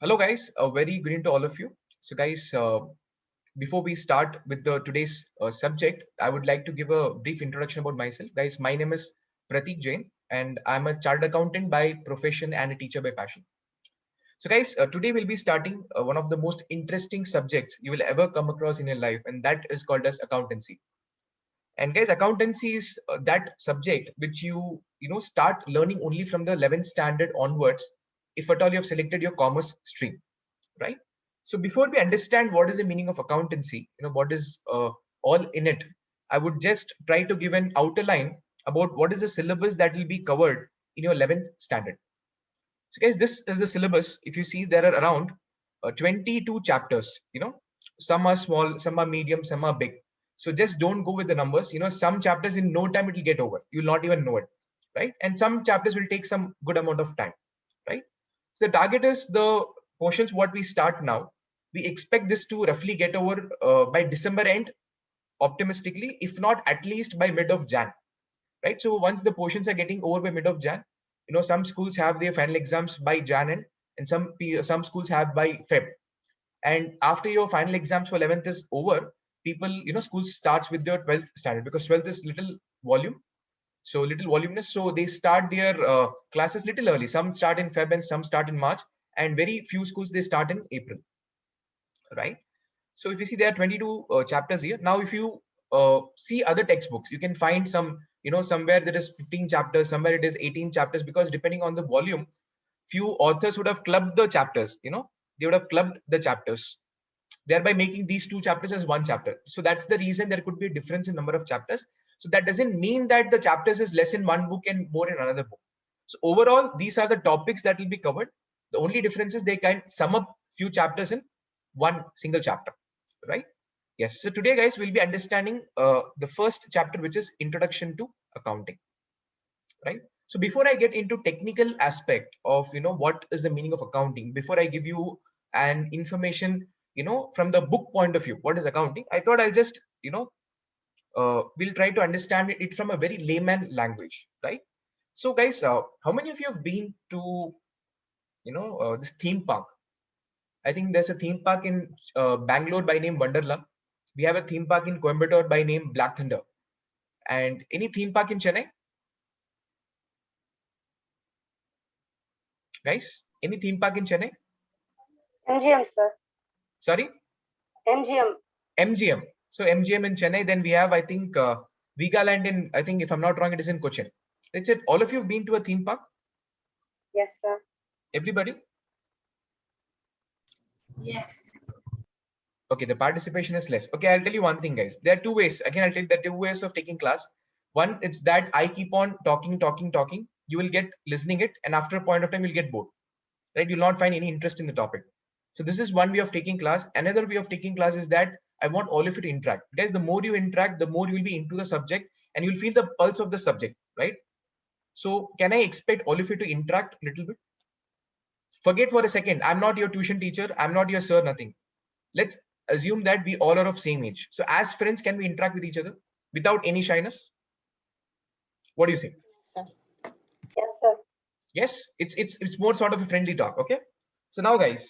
Hello guys, a very good evening to all of you. So guys, before we start with the today's subject, I would like to give a brief introduction about myself. Guys, my name is Pratik Jain and I'm a chartered accountant by profession and a teacher by passion. So guys, today we'll be starting one of the most interesting subjects you will ever come across in your life, and that is called as accountancy. And guys, accountancy is that subject which you start learning only from the 11th standard onwards, if at all you have selected your commerce stream, right? So before we understand what is the meaning of accountancy, what is all in it, I would just try to give an outer line about what is the syllabus that will be covered in your 11th standard. So guys, this is the syllabus. If you see, there are around 22 chapters. Some are small, some are medium, some are big. So just don't go with the numbers. Some chapters in no time it will get over. You'll not even know it, right? And some chapters will take some good amount of time, right? So the target is the portions what we start now. We expect this to roughly get over by December end, optimistically, if not at least by mid of Jan, right? So once the portions are getting over by mid of Jan, some schools have their final exams by Jan end, and some schools have by Feb. And after your final exams for 11th is over, people, schools starts with their 12th standard, because 12th is little volume, so little voluminous. So they start their classes little early. Some start in Feb and some start in March, and very few schools they start in April, right? So if you see, there are 22 chapters here. Now, if you see other textbooks, you can find some, somewhere there is 15 chapters, somewhere it is 18 chapters, because depending on the volume, few authors would have clubbed the chapters, they would have clubbed the chapters, thereby making these two chapters as one chapter. So that's the reason there could be a difference in number of chapters. So that doesn't mean that the chapters is less in one book and more in another book. So overall, these are the topics that will be covered. The only difference is they can sum up few chapters in one single chapter, right? Yes. So today, guys, we'll be understanding the first chapter, which is Introduction to Accounting, right? So before I get into technical aspect of what is the meaning of accounting, before I give you an information from the book point of view, what is accounting, I thought I'll just we'll try to understand it from a very layman language, right? So guys, how many of you have been to this theme park? I think there's a theme park in Bangalore by name Wonderla. We have a theme park in Coimbatore by name Black Thunder. And any theme park in Chennai? Guys, any theme park in Chennai? MGM, sir. Sorry? MGM. MGM. So MGM in Chennai. Then we have, I think, Vigaland in, I think, if I'm not wrong, it is in Cochin. That's it. All of you have been to a theme park? Yes, sir. Everybody? Yes. Okay, the participation is less. Okay, I'll tell you one thing, guys. There are two ways. Again, I'll tell you the two ways of taking class. One, it's that I keep on talking. You will get listening it, and after a point of time, you'll get bored. Right? You'll not find any interest in the topic. So this is one way of taking class. Another way of taking class is that I want all of you to interact. Guys, the more you interact, the more you'll be into the subject and you'll feel the pulse of the subject, right? So can I expect all of you to interact a little bit? Forget for a second, I'm not your tuition teacher, I'm not your sir, nothing. Let's assume that we all are of same age. So as friends, can we interact with each other without any shyness? What do you say? Sir. Yes, sir. Yes, it's more sort of a friendly talk. Okay. So now, guys,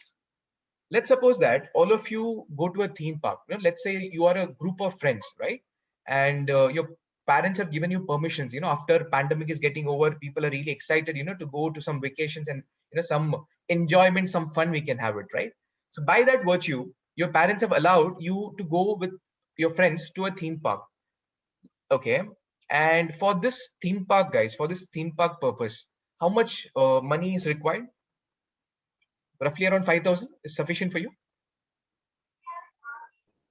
let's suppose that all of you go to a theme park. Let's say you are a group of friends, right? And your parents have given you permissions. After pandemic is getting over, people are really excited. To go to some vacations and some enjoyment, some fun we can have it, right? So by that virtue, your parents have allowed you to go with your friends to a theme park. Okay. And for this theme park, guys, for this theme park purpose, how much money is required? Roughly around 5,000 is sufficient for you?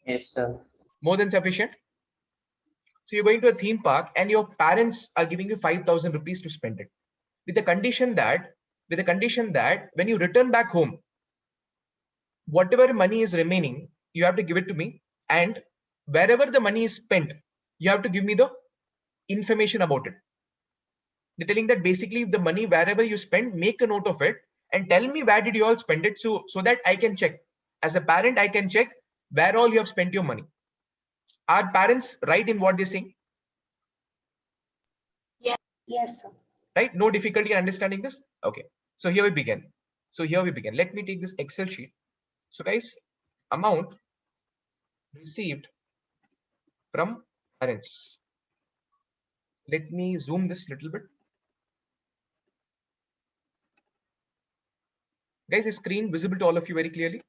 Yes, sir. More than sufficient? So you're going to a theme park and your parents are giving you 5,000 rupees to spend it. With the condition that when you return back home, whatever money is remaining, you have to give it to me. And wherever the money is spent, you have to give me the information about it. They're telling that basically the money, wherever you spend, make a note of it and tell me where did you all spend it, so that I can check. As a parent, I can check where all you have spent your money. Are parents right in what they're saying? Yes, sir. Right? No difficulty in understanding this? Okay. So here we begin. So here we begin. Let me take this Excel sheet. So guys, amount received from parents. Let me zoom this little bit. Guys, is screen visible to all of you very clearly?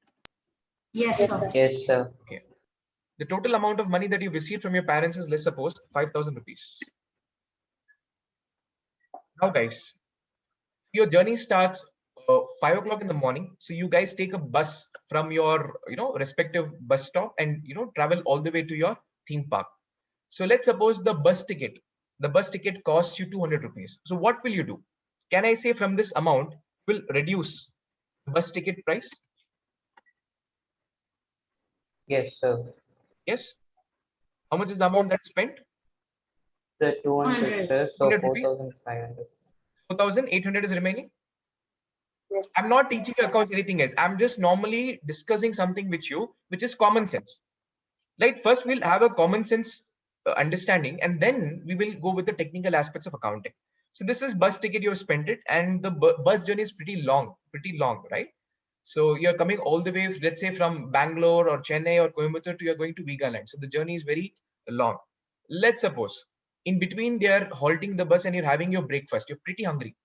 Yes, Yes, sir. sir. Yes, sir. Okay. The total amount of money that you received from your parents is, let's suppose, 5,000 rupees. Now, guys, your journey starts 5 o'clock in the morning. So you guys take a bus from your, respective bus stop and, travel all the way to your theme park. So let's suppose the bus ticket costs you 200 rupees. So what will you do? Can I say from this amount will reduce the bus ticket price? Yes, sir. Yes. How much is the amount that's spent? The 200, sir. So 200 rupees? 4,500. 4,800 is remaining. Yes. I'm not teaching you accounts anything else. I'm just normally discussing something with you, which is common sense. Right? First, we'll have a common sense understanding, and then we will go with the technical aspects of accounting. So this is bus ticket, you have spent it, and the bus journey is pretty long, right? So you're coming all the way, let's say from Bangalore or Chennai or Coimbatore to you're going to Vigaland. So the journey is very long. Let's suppose in between they are halting the bus and you're having your breakfast. You're pretty hungry,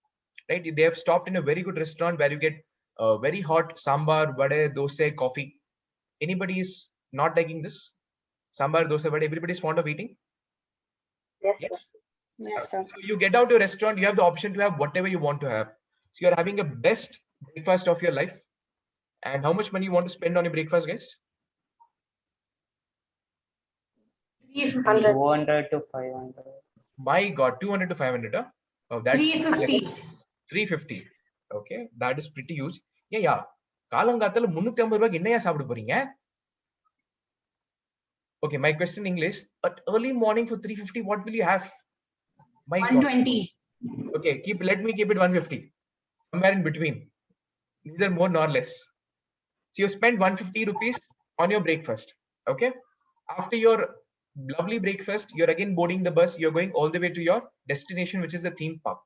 right? They have stopped in a very good restaurant where you get very hot sambar, vade, dosa, coffee. Anybody is not liking this? Sambar, dosa, vade, everybody is fond of eating? Yes, sir. Yes. Yes, sir. So you get out to a restaurant, you have the option to have whatever you want to have. So you're having a best breakfast of your life. And how much money you want to spend on your breakfast, guys? 350. 200 to 500. My God, 200 to 500. Huh? Oh, that's 350. 350. Okay, that is pretty huge. Yeah. காலங்காத்தால 350 ரூபாய்க்கு என்னையா சாப்பிட போறீங்க? Okay, my question in English. At early morning for 350, what will you have? My God. 120. Okay, let me keep it 150. Somewhere in between. Neither more nor less. So you spend 150 rupees on your breakfast. Okay. After your lovely breakfast, you're again boarding the bus. You're going all the way to your destination, which is the theme park.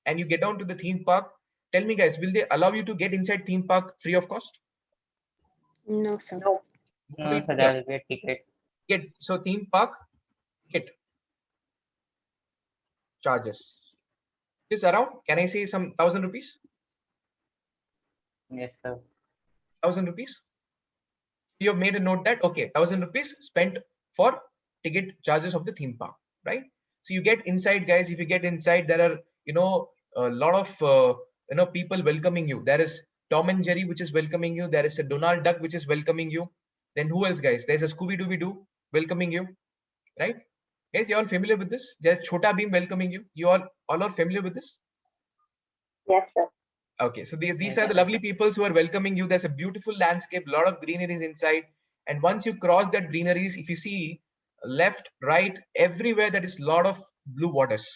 And you get down to the theme park. Tell me, guys, will they allow you to get inside theme park free of cost? No, sir. No. No, sir, there will be a ticket. So theme park ticket charges is around, can I say some 1,000 rupees? Yes, sir. 1,000 rupees. You have made a note that, okay, 1,000 rupees spent for ticket charges of the theme park, right? So you get inside, guys. If you get inside, there are, a lot of, people welcoming you. There is Tom and Jerry, which is welcoming you. There is a Donald Duck, which is welcoming you. Then who else, guys? There's a Scooby-Doo welcoming you, right? Guys, you all familiar with this? There's Chota Bheem welcoming you. You all are familiar with this? Yes, sir. Okay, so these are the lovely peoples who are welcoming you. There's a beautiful landscape, a lot of greeneries inside. And once you cross that greeneries, if you see left, right, everywhere, that is a lot of blue waters.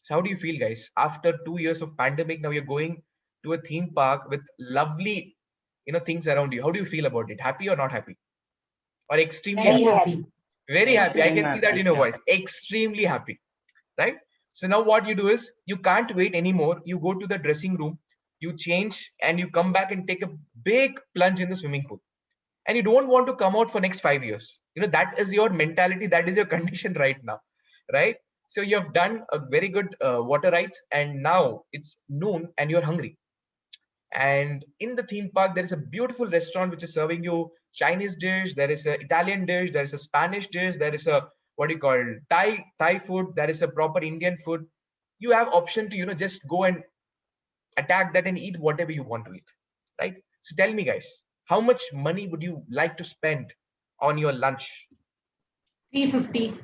So how do you feel, guys? After 2 years of pandemic, now you're going to a theme park with lovely, things around you. How do you feel about it? Happy or not happy? Or extremely Very happy? happy. Very happy. I can see that in your Happy, voice. Extremely happy, right? So now what you do is you can't wait anymore. You go to the dressing room, you change, and you come back and take a big plunge in the swimming pool. And you don't want to come out for next 5 years. That is your mentality. That is your condition right now, right? So you have done a very good water rides, and now it's noon and you're hungry. And in the theme park, there is a beautiful restaurant which is serving you Chinese dish. There is an Italian dish. There is a Spanish dish. There is a, what do you call it, Thai food. There is a proper Indian food. You have option to just go and attack that and eat whatever you want to eat, right? So tell me, guys, how much money would you like to spend on your lunch? 350.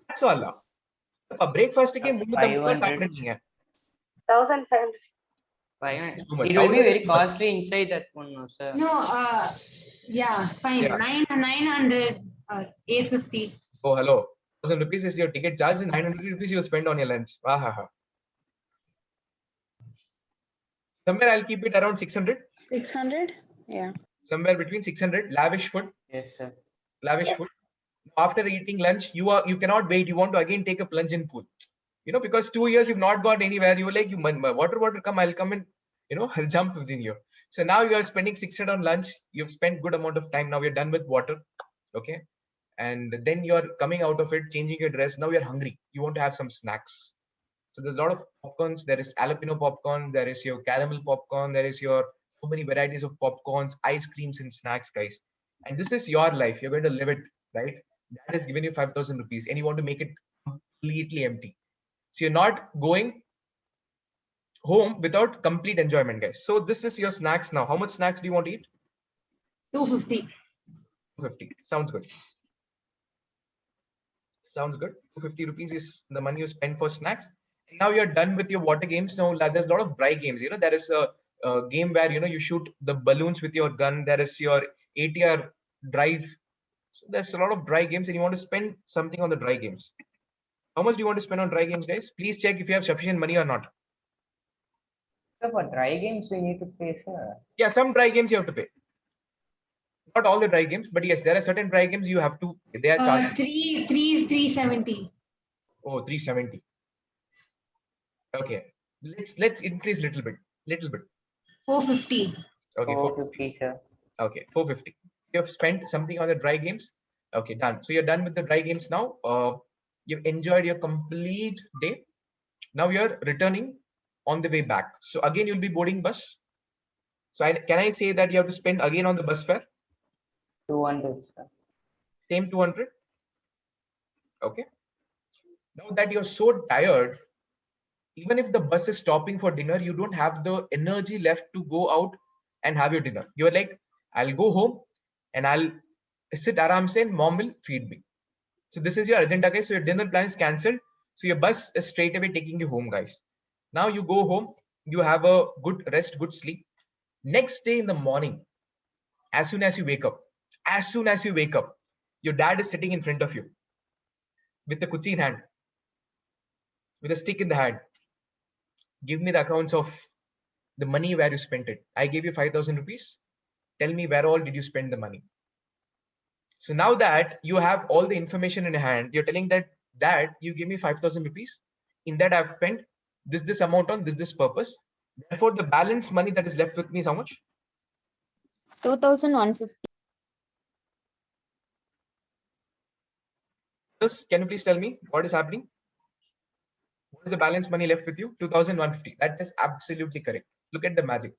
That's all. Breakfast ke 500. சாப்பிடுறீங்க. 1,500. 500. Too much. It will be 1,000 is very too much. costly inside that one, no, sir. No, yeah, fine. Yeah. 900, 850. Oh, hello. 1,000 rupees is your ticket charge, and 900 rupees you spend on your lunch. Ahaha. Somewhere I'll keep it around 600. 600? Yeah. Somewhere between 600. Lavish food. Yes, sir. Lavish food. After eating lunch, you cannot wait. You want to again take a plunge in pool. Because 2 years you've not gone anywhere. You were like, water, come. I'll come and I'll jump within you. So now you are spending 600 on lunch. You've spent good amount of time. Now you're done with water. Okay. And then you're coming out of it, changing your dress. Now you're hungry. You want to have some snacks. So there's a lot of popcorns. There is jalapeno popcorn. There is your caramel popcorn. There is your so many varieties of popcorns, ice creams, and snacks, guys. And this is your life. You're going to live it, right? That is giving you 5,000 rupees, and you want to make it completely empty. So you're not going home without complete enjoyment, guys. So this is your snacks now. How much snacks do you want to eat? 250. 250. Sounds good. Sounds good. 250 rupees is the money you spend for snacks. And now you're done with your water games. Now there's a lot of dry games. There is a game where you shoot the balloons with your gun. There is your ATR drive. So there's a lot of dry games, and you want to spend something on the dry games. How much do you want to spend on dry games, guys? Please check if you have sufficient money or not. So for dry games, we need to pay, sir. Yeah, some dry games you have to pay. Not all the dry games, but yes, there are certain dry games you have to. They are charged. 370. Oh, 370. Okay, let's increase little bit. 450. Okay, 450, sir. Okay, 450. You have spent something on the dry games. Okay, done. So you're done with the dry games now. You've enjoyed your complete day. Now you're returning on the way back. So again, you'll be boarding bus. So can I say that you have to spend again on the bus fare? 200, sir. Same 200. Okay. Now that you're so tired, even if the bus is stopping for dinner, you don't have the energy left to go out and have your dinner. You're like, I'll go home and I'll sit aram se and mom will feed me. So this is your agenda, guys. So your dinner plan is cancelled. So your bus is straight away taking you home, guys. Now you go home, you have a good rest, good sleep. Next day in the morning, as soon as you wake up, your dad is sitting in front of you with a kuchi in hand, with a stick in the hand. Give me the accounts of the money where you spent it. I gave you 5,000 rupees. Tell me where all did you spend the money. So now that you have all the information in your hand, you're telling that, Dad, you give me 5,000 rupees. In that I've spent this amount on this purpose. Therefore, the balance money that is left with me is how much? 2,150. Can you please tell me what is happening? What is the balance money left with you? 2,150. That is absolutely correct. Look at the magic.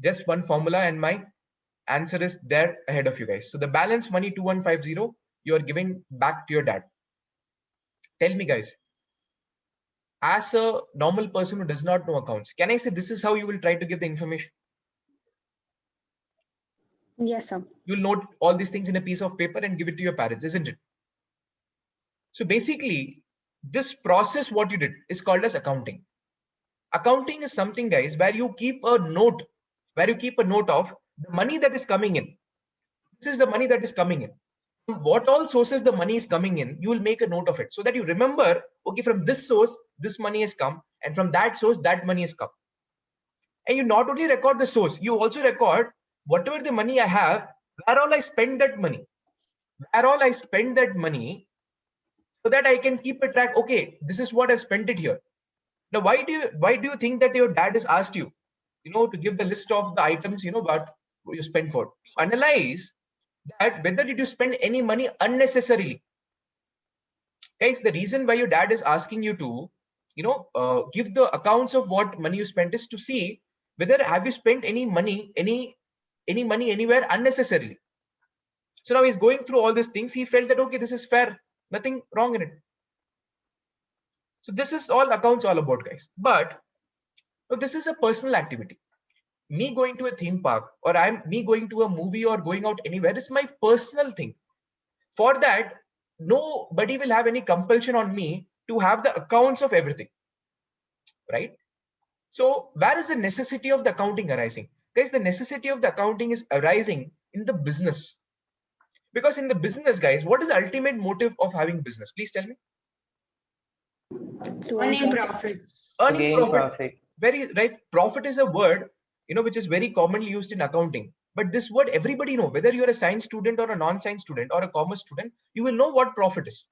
Just one formula and my answer is there ahead of you guys. So the balance money 2,150, you are giving back to your dad. Tell me, guys, as a normal person who does not know accounts, can I say this is how you will try to give the information? Yes, sir. You'll note all these things in a piece of paper and give it to your parents, isn't it? So basically, this process, what you did, is called as accounting. Accounting is something, guys, where you keep a note, of the money that is coming in. This is the money that is coming in. From what all sources the money is coming in, you will make a note of it so that you remember, okay, from this source, this money has come, and from that source, that money has come. And you not only record the source, you also record whatever the money I have, where all I spend that money, so that I can keep a track. Okay, this is what I've spent it here. Now, why do you think that your dad has asked you, to give the list of the items, what you spend for? To analyze that whether did you spend any money unnecessarily. Guys, the reason why your dad is asking you to, give the accounts of what money you spent is to see whether have you spent any money anywhere unnecessarily. So now he's going through all these things. He felt that, okay, this is fair. Nothing wrong in it. So this is all accounts all about, guys. But this is a personal activity. Me going to a theme park or me going to a movie or going out anywhere is my personal thing. For that, nobody will have any compulsion on me to have the accounts of everything, right? So where is the necessity of the accounting arising? Guys, the necessity of the accounting is arising in the business. Because in the business, guys, what is the ultimate motive of having business? Please tell me. Earning profits. Earning profit. Very right. Profit is a word, which is very commonly used in accounting. But this word everybody know, whether you're a science student or a non-science student or a commerce student, you will know what profit is.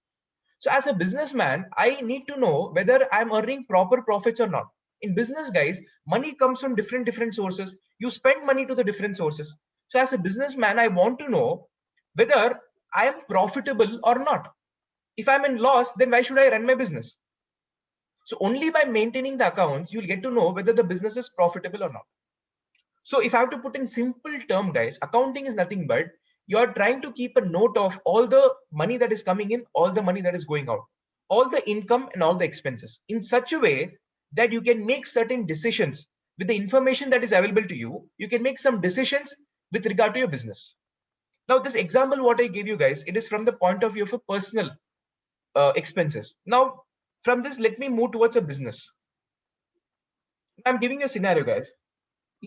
So as a businessman, I need to know whether I'm earning proper profits or not. In business, guys, money comes from different sources. You spend money to the different sources. So as a businessman, I want to know whether I am profitable or not. If I'm in loss, then why should I run my business? So only by maintaining the accounts, you'll get to know whether the business is profitable or not. So if I have to put in simple term, guys, accounting is nothing but you're trying to keep a note of all the money that is coming in, all the money that is going out, all the income and all the expenses in such a way that you can make certain decisions with the information that is available to you. You can make some decisions with regard to your business. Now, this example, what I gave you guys, it is from the point of view of a personal expenses. Now, from this, let me move towards a business. I'm giving you a scenario, guys.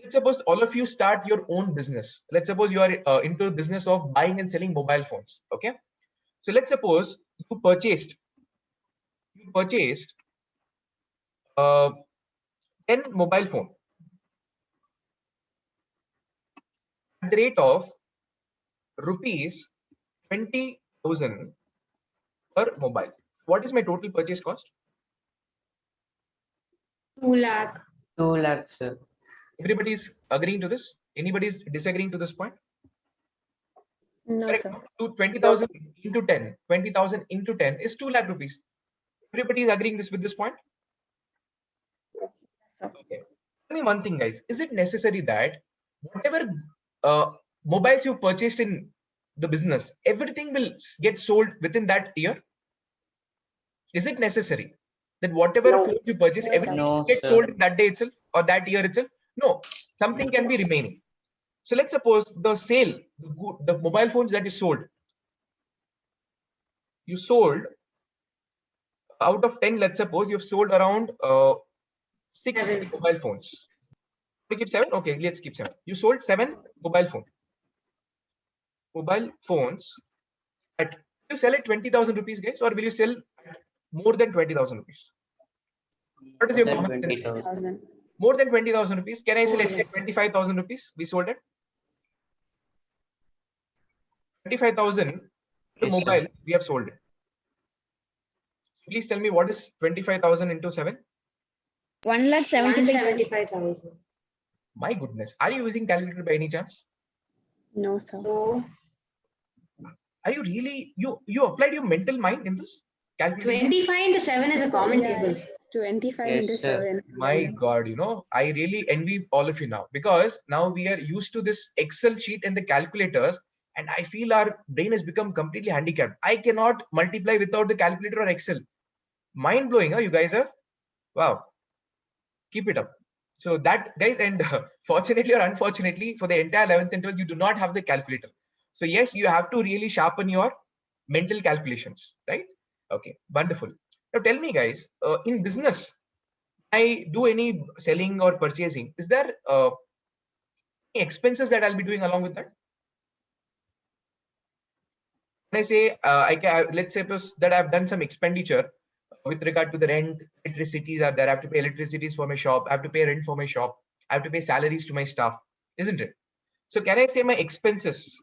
Let's suppose all of you start your own business. Let's suppose you are into a business of buying and selling mobile phones. Okay. So let's suppose you purchased 10 mobile phone at the rate of rupees 20,000 per mobile. What is my total purchase cost? 2 lakh. 2 lakhs, sir. Everybody is agreeing to this? Anybody is disagreeing to this point? No, Correct. sir. To 20,000 into 10. 20,000 into 10 is 2 lakh rupees. Everybody is agreeing this with this point? Okay. Tell me one thing, guys. Is it necessary that whatever mobiles you purchased in the business, everything will get sold within that year? Is it necessary that whatever No. phone you purchase, No, everything sir. No, will get sir. sold that day itself or that year itself? No, something can be remaining. So let's suppose the sale, the mobile phones that you sold out of 10, let's suppose you've sold around 6 7. mobile phones. We keep 7? Okay, let's keep 7. You sold 7 mobile phones at, you sell at 20,000 rupees, guys, or will you sell at more than 20,000 rupees? What is your More than comment? 20,000. 1,000. More than 20,000 rupees. Can I say More let's say 25,000 rupees? We sold it. 25,000 the Yes, sir. mobile we have sold it. Please tell me what is 25,000 into 7? 175,000. My goodness. Are you using calculator by any chance? No, sir. No. Are you really, you applied your mental mind in this calculator? 25 into 7 is a common table. 25 Yes, into sir. 7. My God, I really envy all of you now because now we are used to this Excel sheet and the calculators, and I feel our brain has become completely handicapped. I cannot multiply without the calculator or Excel. Mind blowing, huh? You guys are, wow. Keep it up. So that, guys, and fortunately or unfortunately, for the entire 11th and 12th, you do not have the calculator. So yes, you have to really sharpen your mental calculations, right? Okay, wonderful. Now tell me, guys, in business, I do any selling or purchasing, is there any expenses that I'll be doing along with that? When I say let's say that I've done some expenditure with regard to the rent, electricities are there. I have to pay electricities for my shop. I have to pay rent for my shop. I have to pay salaries to my staff, isn't it? So can I say my expenses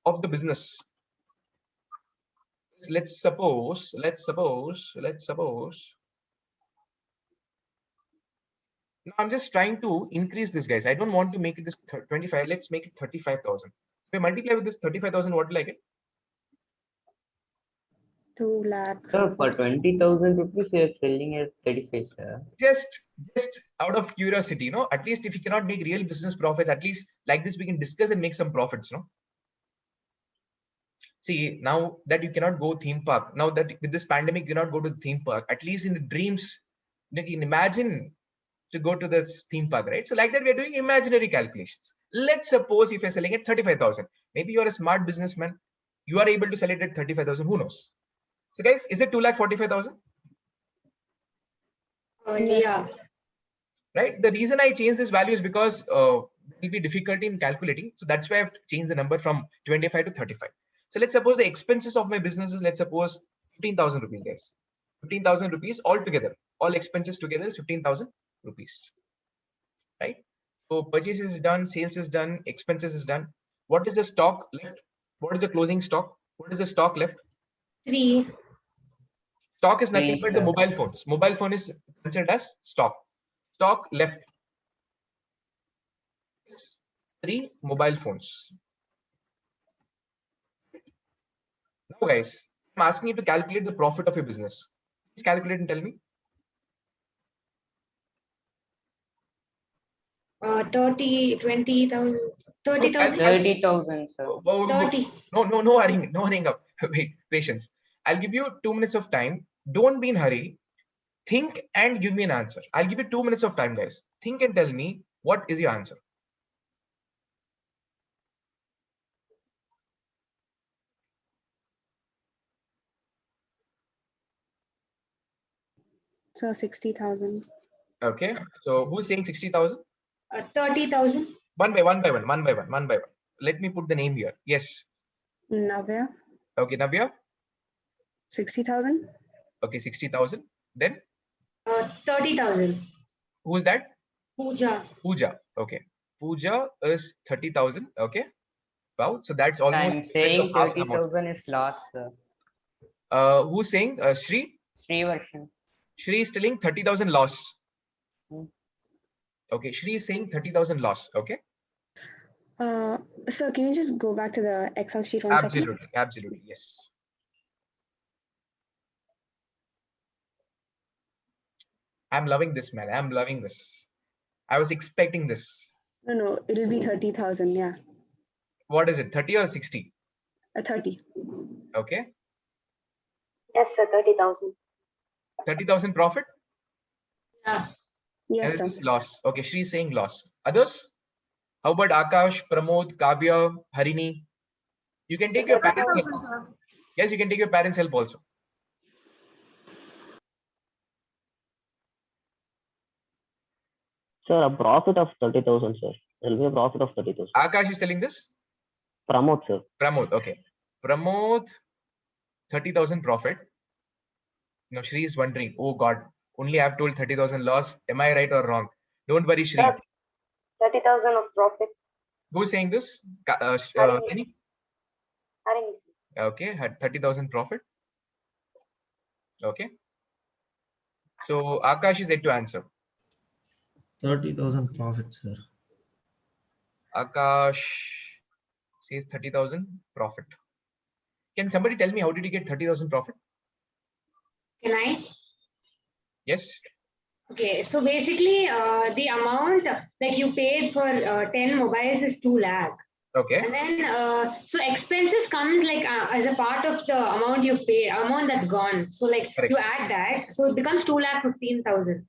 of the business? Let's suppose. Now I'm just trying to increase this, guys. I don't want to make it this 25. Let's make it 35,000. If I multiply with this 35,000, what will I get? 2 lakh. Sir, for 20,000 rupees, you are selling at 35, sir. Just out of curiosity, at least if you cannot make real business profits, at least like this we can discuss and make some profits, See, now that you cannot go theme park, now that with this pandemic you cannot go to the theme park, at least in the dreams, you can imagine to go to this theme park, right? So like that, we're doing imaginary calculations. Let's suppose if you're selling at 35,000, maybe you're a smart businessman, you are able to sell it at 35,000, who knows? So guys, is it 2,45,000? Yeah. Right? The reason I changed this value is because it will be difficulty in calculating. So that's why I've changed the number from 25 to 35. So let's suppose the expenses of my business is, let's suppose 15,000 rupees, guys. 15,000 rupees altogether. All expenses together is 15,000 rupees. Right? So purchase is done, sales is done, expenses is done. What is the stock left? What is the closing stock? What is the stock left? 3. Stock is nothing Three, but the sir. mobile phones. Mobile phone is considered as stock. Stock left. 3 mobile phones. Now guys, I'm asking you to calculate the profit of your business. Please calculate and tell me. 30, 20,000, 30,000, 30,000, sir. 30. No hurrying up. Wait, patience. I'll give you 2 minutes of time. Don't be in hurry. Think and give me an answer. I'll give you 2 minutes of time, guys. Think and tell me what is your answer. So 60,000. Okay. So who's saying 60,000? 30,000. One by one. Let me put the name here. Yes. Navya, Okay, Navya. 60,000. Okay, 60,000. Then 30,000. who's that? Pooja. Pooja. Okay. Pooja is 30,000. Okay. Wow. So that's almost I'm saying half the amount. 30,000 is lost, sir. Who's saying Shri? Three version. Shri is telling 30,000 loss. Hmm. Okay, Shri is saying 30,000 loss. Okay. So can you just go back to the Excel sheet 1 second? Absolutely, yes. I'm loving this, man. I'm loving this. I was expecting this. No, it'll be 30,000. Yeah, What is it? 30 or 60? 30. Okay. Yes, sir. 30,000. 30,000 profit Yeah. Yes, and sir. it is loss. Okay, Shri is saying loss. Others? How about Akash, Pramod, Kavya, Harini? You can take your parents' help. Yes, you can take your parents' help also. Sir, a profit of 30,000, sir. There will be a profit of 30,000. Akash is telling this? Pramod, sir. Pramod, okay. Pramod, 30,000 profit. Now Shri is wondering, oh God, only I've told 30,000 loss. Am I right or wrong? Don't worry, Shri. Sir, 30,000 of profit. Who's saying this? Harini. Any? Harini. Okay, had 30,000 profit. Okay. So Akash is yet to answer. 30,000 profit, sir. Akash says 30,000 profit. Can somebody tell me how did you get 30,000 profit? Can I? Yes. Okay, so basically, the amount that you paid for 10 mobiles is 2 lakh. Okay. And then, so expenses comes like as a part of the amount you pay, amount that's gone. So like Correct. you add that, so it becomes 2,15,000.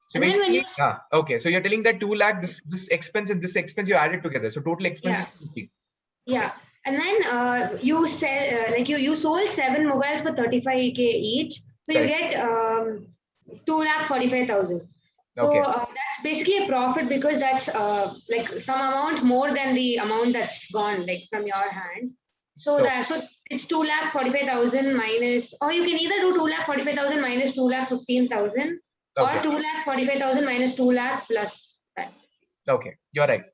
So And then when basically, okay. So you're telling that 2 lakh, this expense and this expense you added together. So total expense is 50. Yeah, and then you sell like you sold 7 mobiles for 35K each, so you Correct. get 2,45,000. So Okay. that's basically a profit because that's like some amount more than the amount that's gone like from your hand. So it's 2,45,000 minus, or you can either do 2,45,000 minus 2,15,000 or Okay. 2,45,000 minus 2 lakh plus that. Okay, you're right.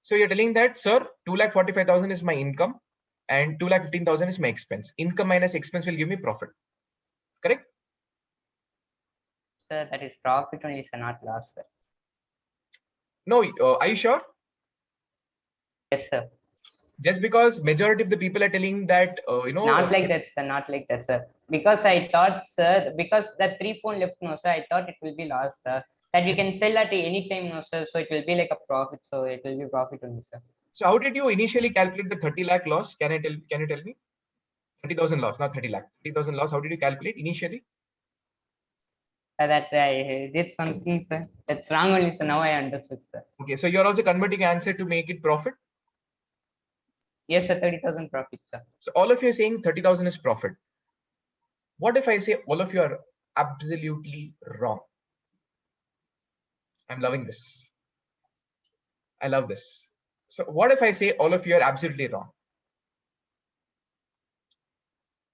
So you're telling that, sir, 2,45,000 is my income and 2,15,000 is my expense. Income minus expense will give me profit. Correct? Sir, that is profit only, sir, not loss, sir. No, are you sure? Yes, sir. Just because majority of the people are telling that, Not like that, sir. Not like that, sir. Because I thought, sir, because that 3 phone left, no, sir, I thought it will be loss, sir. That we can sell at any time, no, sir. So it will be like a profit. So it will be profit only, sir. So how did you initially calculate the 30 lakh loss? Can you tell me? 30,000 loss, not 30 lakh. 30,000 loss. How did you calculate initially? That I did something, sir. That's wrong only, sir. Now I understood, sir. Okay, so you're also converting answer to make it profit. Yes, sir. 30,000 profit, sir. So all of you are saying 30,000 is profit. What if I say all of you are absolutely wrong? I'm loving this. I love this. So what if I say all of you are absolutely wrong?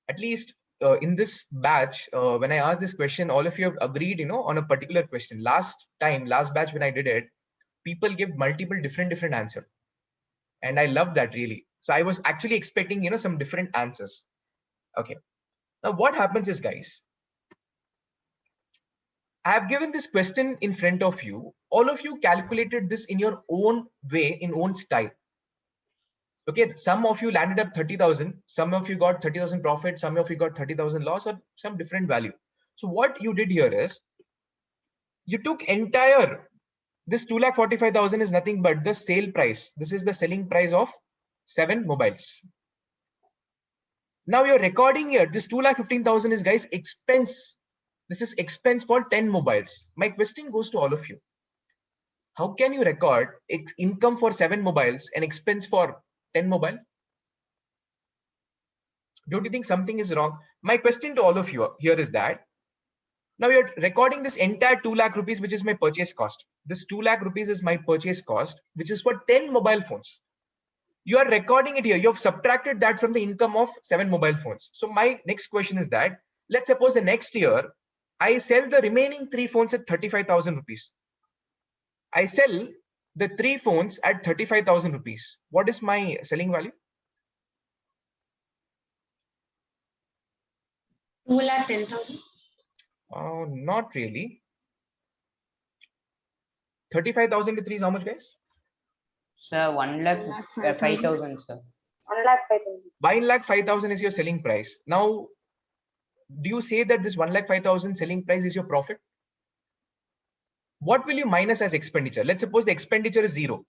At least in this batch, when I asked this question, all of you have agreed, on a particular question. Last batch when I did it, people give multiple different answers. And I love that really. So I was actually expecting, some different answers. Okay. Now what happens is, guys, I have given this question in front of you all of you calculated this in your own way, in own style. Okay, some of you landed up 30,000, some of you got 30,000 profit, some of you got 30,000 loss, or some different value. So what you did here is you took entire, this 2,45,000 is nothing but the sale price. This is the selling price of 7 mobiles. Now you're recording here, this 2,15,000 is, guys, expense. This is expense for 10 mobiles. My question goes to all of you. How can you record income for 7 mobiles and expense for 10 mobile? Don't you think something is wrong? My question to all of you here is that now you're recording this entire 2 lakh rupees, which is my purchase cost. This 2 lakh rupees is my purchase cost, which is for 10 mobile phones. You are recording it here. You have subtracted that from the income of 7 mobile phones. So my next question is that, let's suppose the next year, I sell the remaining 3 phones at 35,000 rupees. I sell the 3 phones at 35,000 rupees. What is my selling value? 2,10,000. Not really. 35,000 to 3 is how much, guys? Sir, 1,05,000, sir. 1,05,000. 1,05,000 is your selling price. Now, do you say that this 1,05,000 selling price is your profit? What will you minus as expenditure? Let's suppose the expenditure is 0.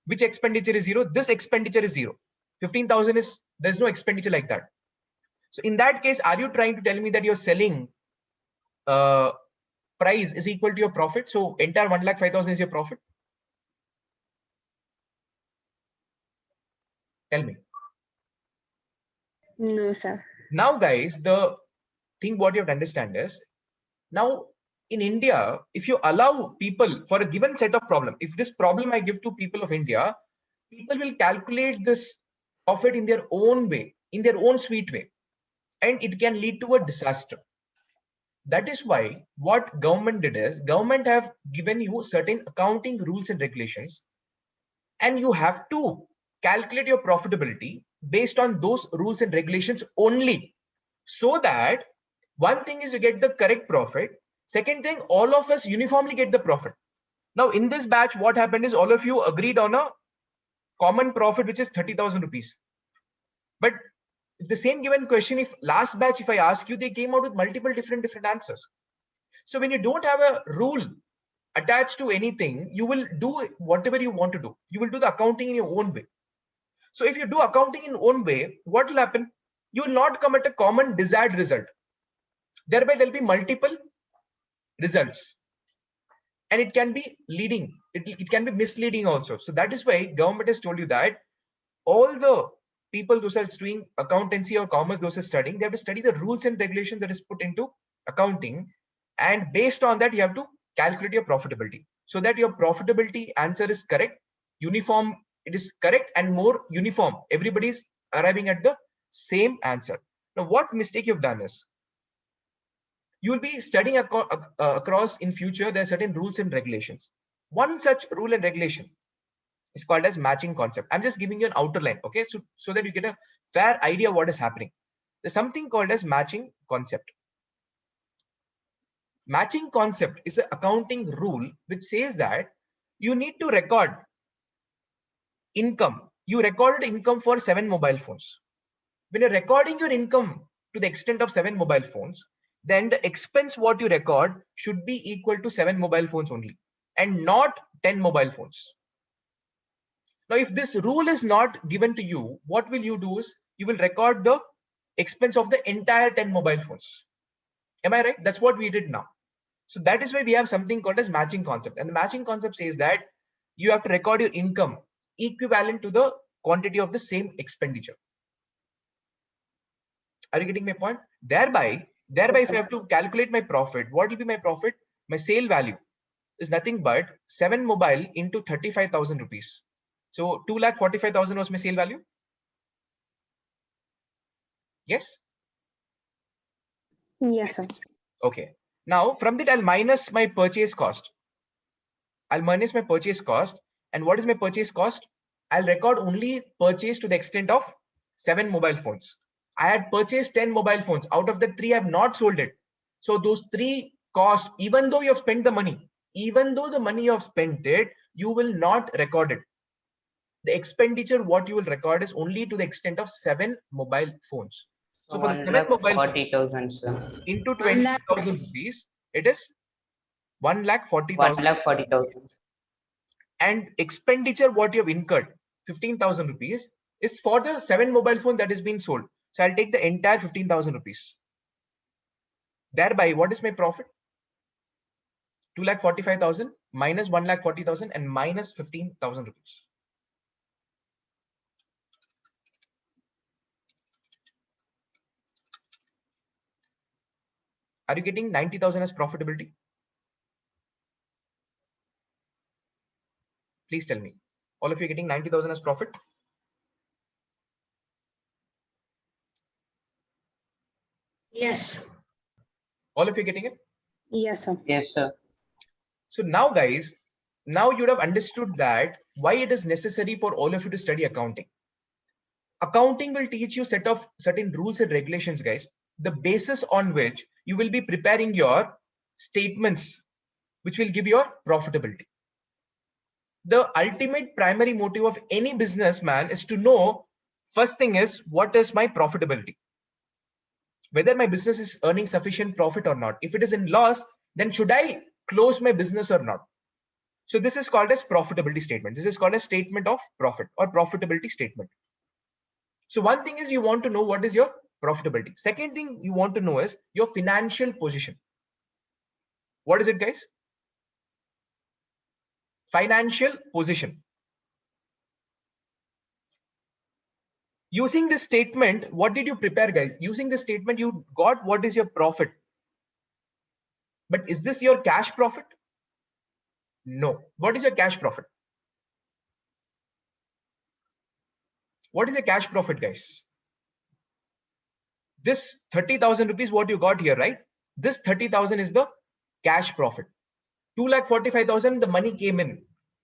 Which expenditure is 0? This expenditure is 0. 15,000 is, there's no expenditure like that. So in that case, are you trying to tell me that your selling price is equal to your profit? So entire 1,05,000 is your profit? Tell me. No, sir. Now, guys, the thing what you have to understand is, now in India, if you allow people for a given set of problem, if this problem I give to people of India, people will calculate this profit in their own way, in their own sweet way, and it can lead to a disaster. That is why what government did is, government have given you certain accounting rules and regulations, and you have to calculate your profitability based on those rules and regulations only, so that one thing is you get the correct profit. Second thing, all of us uniformly get the profit. Now in this batch, what happened is all of you agreed on a common profit, which is 30,000 rupees. But if the same given question, if last batch, if I ask you, they came out with multiple different answers. So when you don't have a rule attached to anything, you will do whatever you want to do. You will do the accounting in your own way. So if you do accounting in your own way, what will happen? You will not come at a common desired result. Thereby there will be multiple results, and it can be leading, it can be misleading also. So that is why government has told you that all the people those are doing accountancy or commerce, those are studying, they have to study the rules and regulations that is put into accounting, and based on that you have to calculate your profitability, so that your profitability answer is correct, uniform, it is correct and more uniform. Everybody is arriving at the same answer. Now what mistake you've done is, you will be studying across in future, there are certain rules and regulations. One such rule and regulation is called as matching concept. I'm just giving you an outer line, okay, so that you get a fair idea what is happening. There's something called as matching concept. Matching concept is an accounting rule which says that you need to record income. You recorded income for 7 mobile phones. When you're recording your income to the extent of 7 mobile phones, then the expense what you record should be equal to 7 mobile phones only, and not 10 mobile phones. Now, if this rule is not given to you, what will you do is, you will record the expense of the entire 10 mobile phones. Am I right? That's what we did now. So that is why we have something called as matching concept. And the matching concept says that you have to record your income equivalent to the quantity of the same expenditure. Are you getting my point? Thereby, if I have to calculate my profit, what will be my profit? My sale value is nothing but 7 mobile into 35,000 rupees. So 2,45,000 was my sale value. Yes. Yes, sir. Okay. Now from that, I'll minus my purchase cost. And what is my purchase cost? I'll record only purchase to the extent of 7 mobile phones. I had purchased 10 mobile phones. Out of the 3, I have not sold it. So those 3 cost, even though you have spent the money, even though the money you have spent it, you will not record it. The expenditure what you will record is only to the extent of 7 mobile phones. So for the 7 mobile phones 1,40,000, sir. into 1 lakh. 20,000 rupees, it is 1,40,000. 1,40,000. And expenditure what you have incurred, 15,000 rupees, is for the 7 mobile phone that is being sold. So I'll take the entire 15,000 rupees. Thereby, what is my profit? 2,45,000 minus 1,40,000 and minus 15,000 rupees. Are you getting 90,000 as profitability? Please tell me. All of you are getting 90,000 as profit? Yes. All of you are getting it? Yes, sir. Yes, sir. So now guys, now you would have understood that why it is necessary for all of you to study accounting. Accounting will teach you set of certain rules and regulations, guys, the basis on which you will be preparing your statements, which will give your profitability. The ultimate primary motive of any businessman is to know, first thing is, what is my profitability? Whether my business is earning sufficient profit or not. If it is in loss, then should I close my business or not? So this is called as profitability statement. This is called a statement of profit or profitability statement. So one thing is you want to know what is your profitability. Second thing you want to know is your financial position. What is it, guys? Financial position. Using this statement, what did you prepare, guys? Using this statement, you got what is your profit. But is this your cash profit? No. What is your cash profit? What is your cash profit, guys? This 30,000 rupees, what you got here, right? This 30,000 is the cash profit. 2,45,000, the money came in.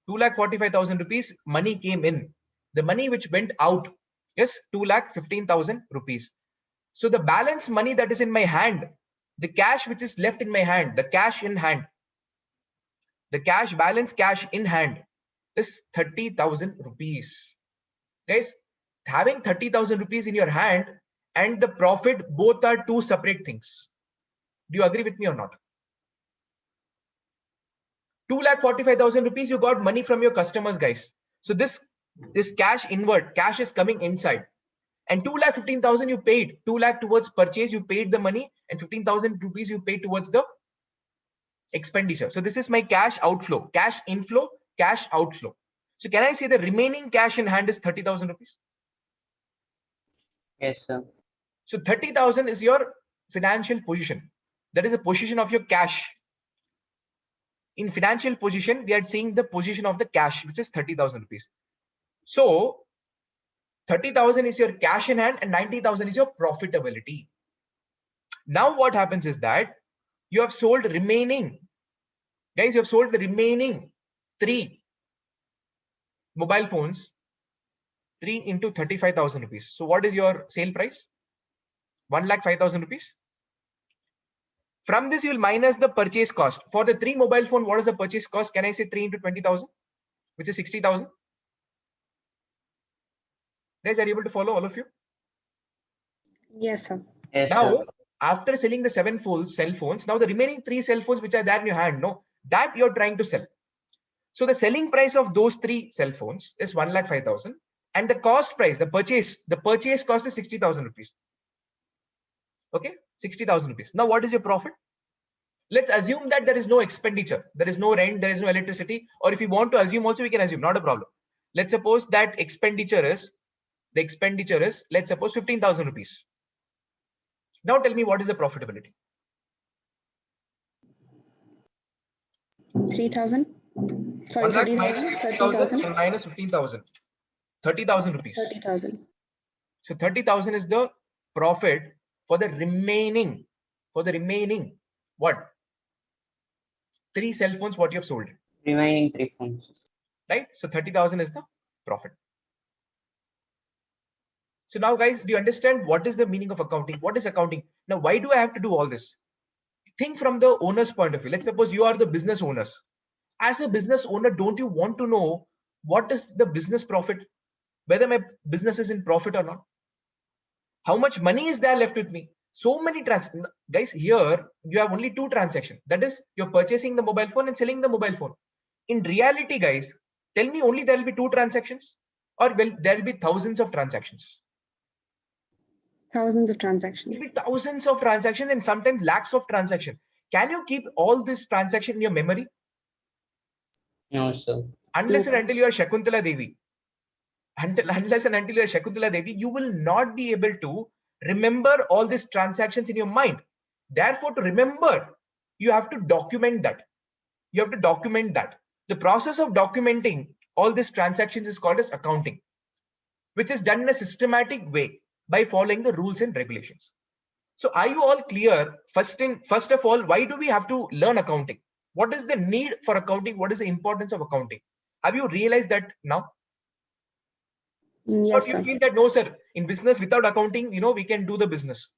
2,45,000 rupees, money came in. The money which went out is 2,15,000 rupees. So the balance money that is in my hand, the cash which is left in my hand, the cash in hand, the cash balance, cash in hand is 30,000 rupees. Guys, having 30,000 rupees in your hand and the profit, both are two separate things. Do you agree with me or not? 2,45,000 rupees, you got money from your customers, guys. So this cash inward, cash is coming inside. And 2,15,000 you paid, 2 lakh towards purchase, you paid the money, and 15,000 rupees you paid towards the expenditure. So this is my cash outflow, cash inflow, cash outflow. So can I say the remaining cash in hand is 30,000 rupees? Yes, sir. So 30,000 is your financial position. That is a position of your cash. In financial position, we are seeing the position of the cash, which is 30,000 rupees. So 30,000 is your cash in hand and 90,000 is your profitability. Now what happens is that you have sold remaining, guys, you have sold the remaining 3 mobile phones, 3 into 35,000 rupees. So what is your sale price? 1,05,000 rupees. From this, you will minus the purchase cost. For the 3 mobile phone, what is the purchase cost? Can I say 3 into 20,000, which is 60,000? Guys, are you able to follow, all of you? Yes, sir. Yes, Now, sir. after selling the 7 cell phones, now the remaining 3 cell phones which are there in your hand, no, that you're trying to sell. So the selling price of those 3 cell phones is 1,05,000, and the cost price, the purchase cost is 60,000 rupees. Okay, 60,000 rupees. Now, what is your profit? Let's assume that there is no expenditure, there is no rent, there is no electricity, or if you want to assume also, we can assume, not a problem. Let's suppose that the expenditure is, let's suppose 15,000 rupees. Now tell me, what is the profitability? 3,000. Sorry, 1 lakh 30,000. minus 50,000 30,000. and minus 15,000. 30,000 rupees. 30,000. So 30,000 is the profit for the remaining, what? 3 cell phones, what you have sold, Remaining 3 phones. right? So 30,000 is the profit. So now, guys, do you understand what is the meaning of accounting? What is accounting? Now, why do I have to do all this? Think from the owner's point of view. Let's suppose you are the business owners. As a business owner, don't you want to know what is the business profit, whether my business is in profit or not? How much money is there left with me? So many guys, here you have only 2 transactions. That is, you're purchasing the mobile phone and selling the mobile phone. In reality, guys, tell me, only there will be 2 transactions, or will there will be thousands of transactions? Thousands of transactions. Maybe thousands of transactions and sometimes lakhs of transactions. Can you keep all this transaction in your memory? No, sir. Unless and sir. until you are Shakuntala Devi. Unless and until you are Shakuntala Devi, you will not be able to remember all these transactions in your mind. Therefore, to remember, you have to document that. You have to document that. The process of documenting all these transactions is called as accounting, which is done in a systematic way by following the rules and regulations. So are you all clear? First of all, why do we have to learn accounting? What is the need for accounting? What is the importance of accounting? Have you realized that now? Yes, Or you sir. feel that no, sir, in business without accounting, we can do the business?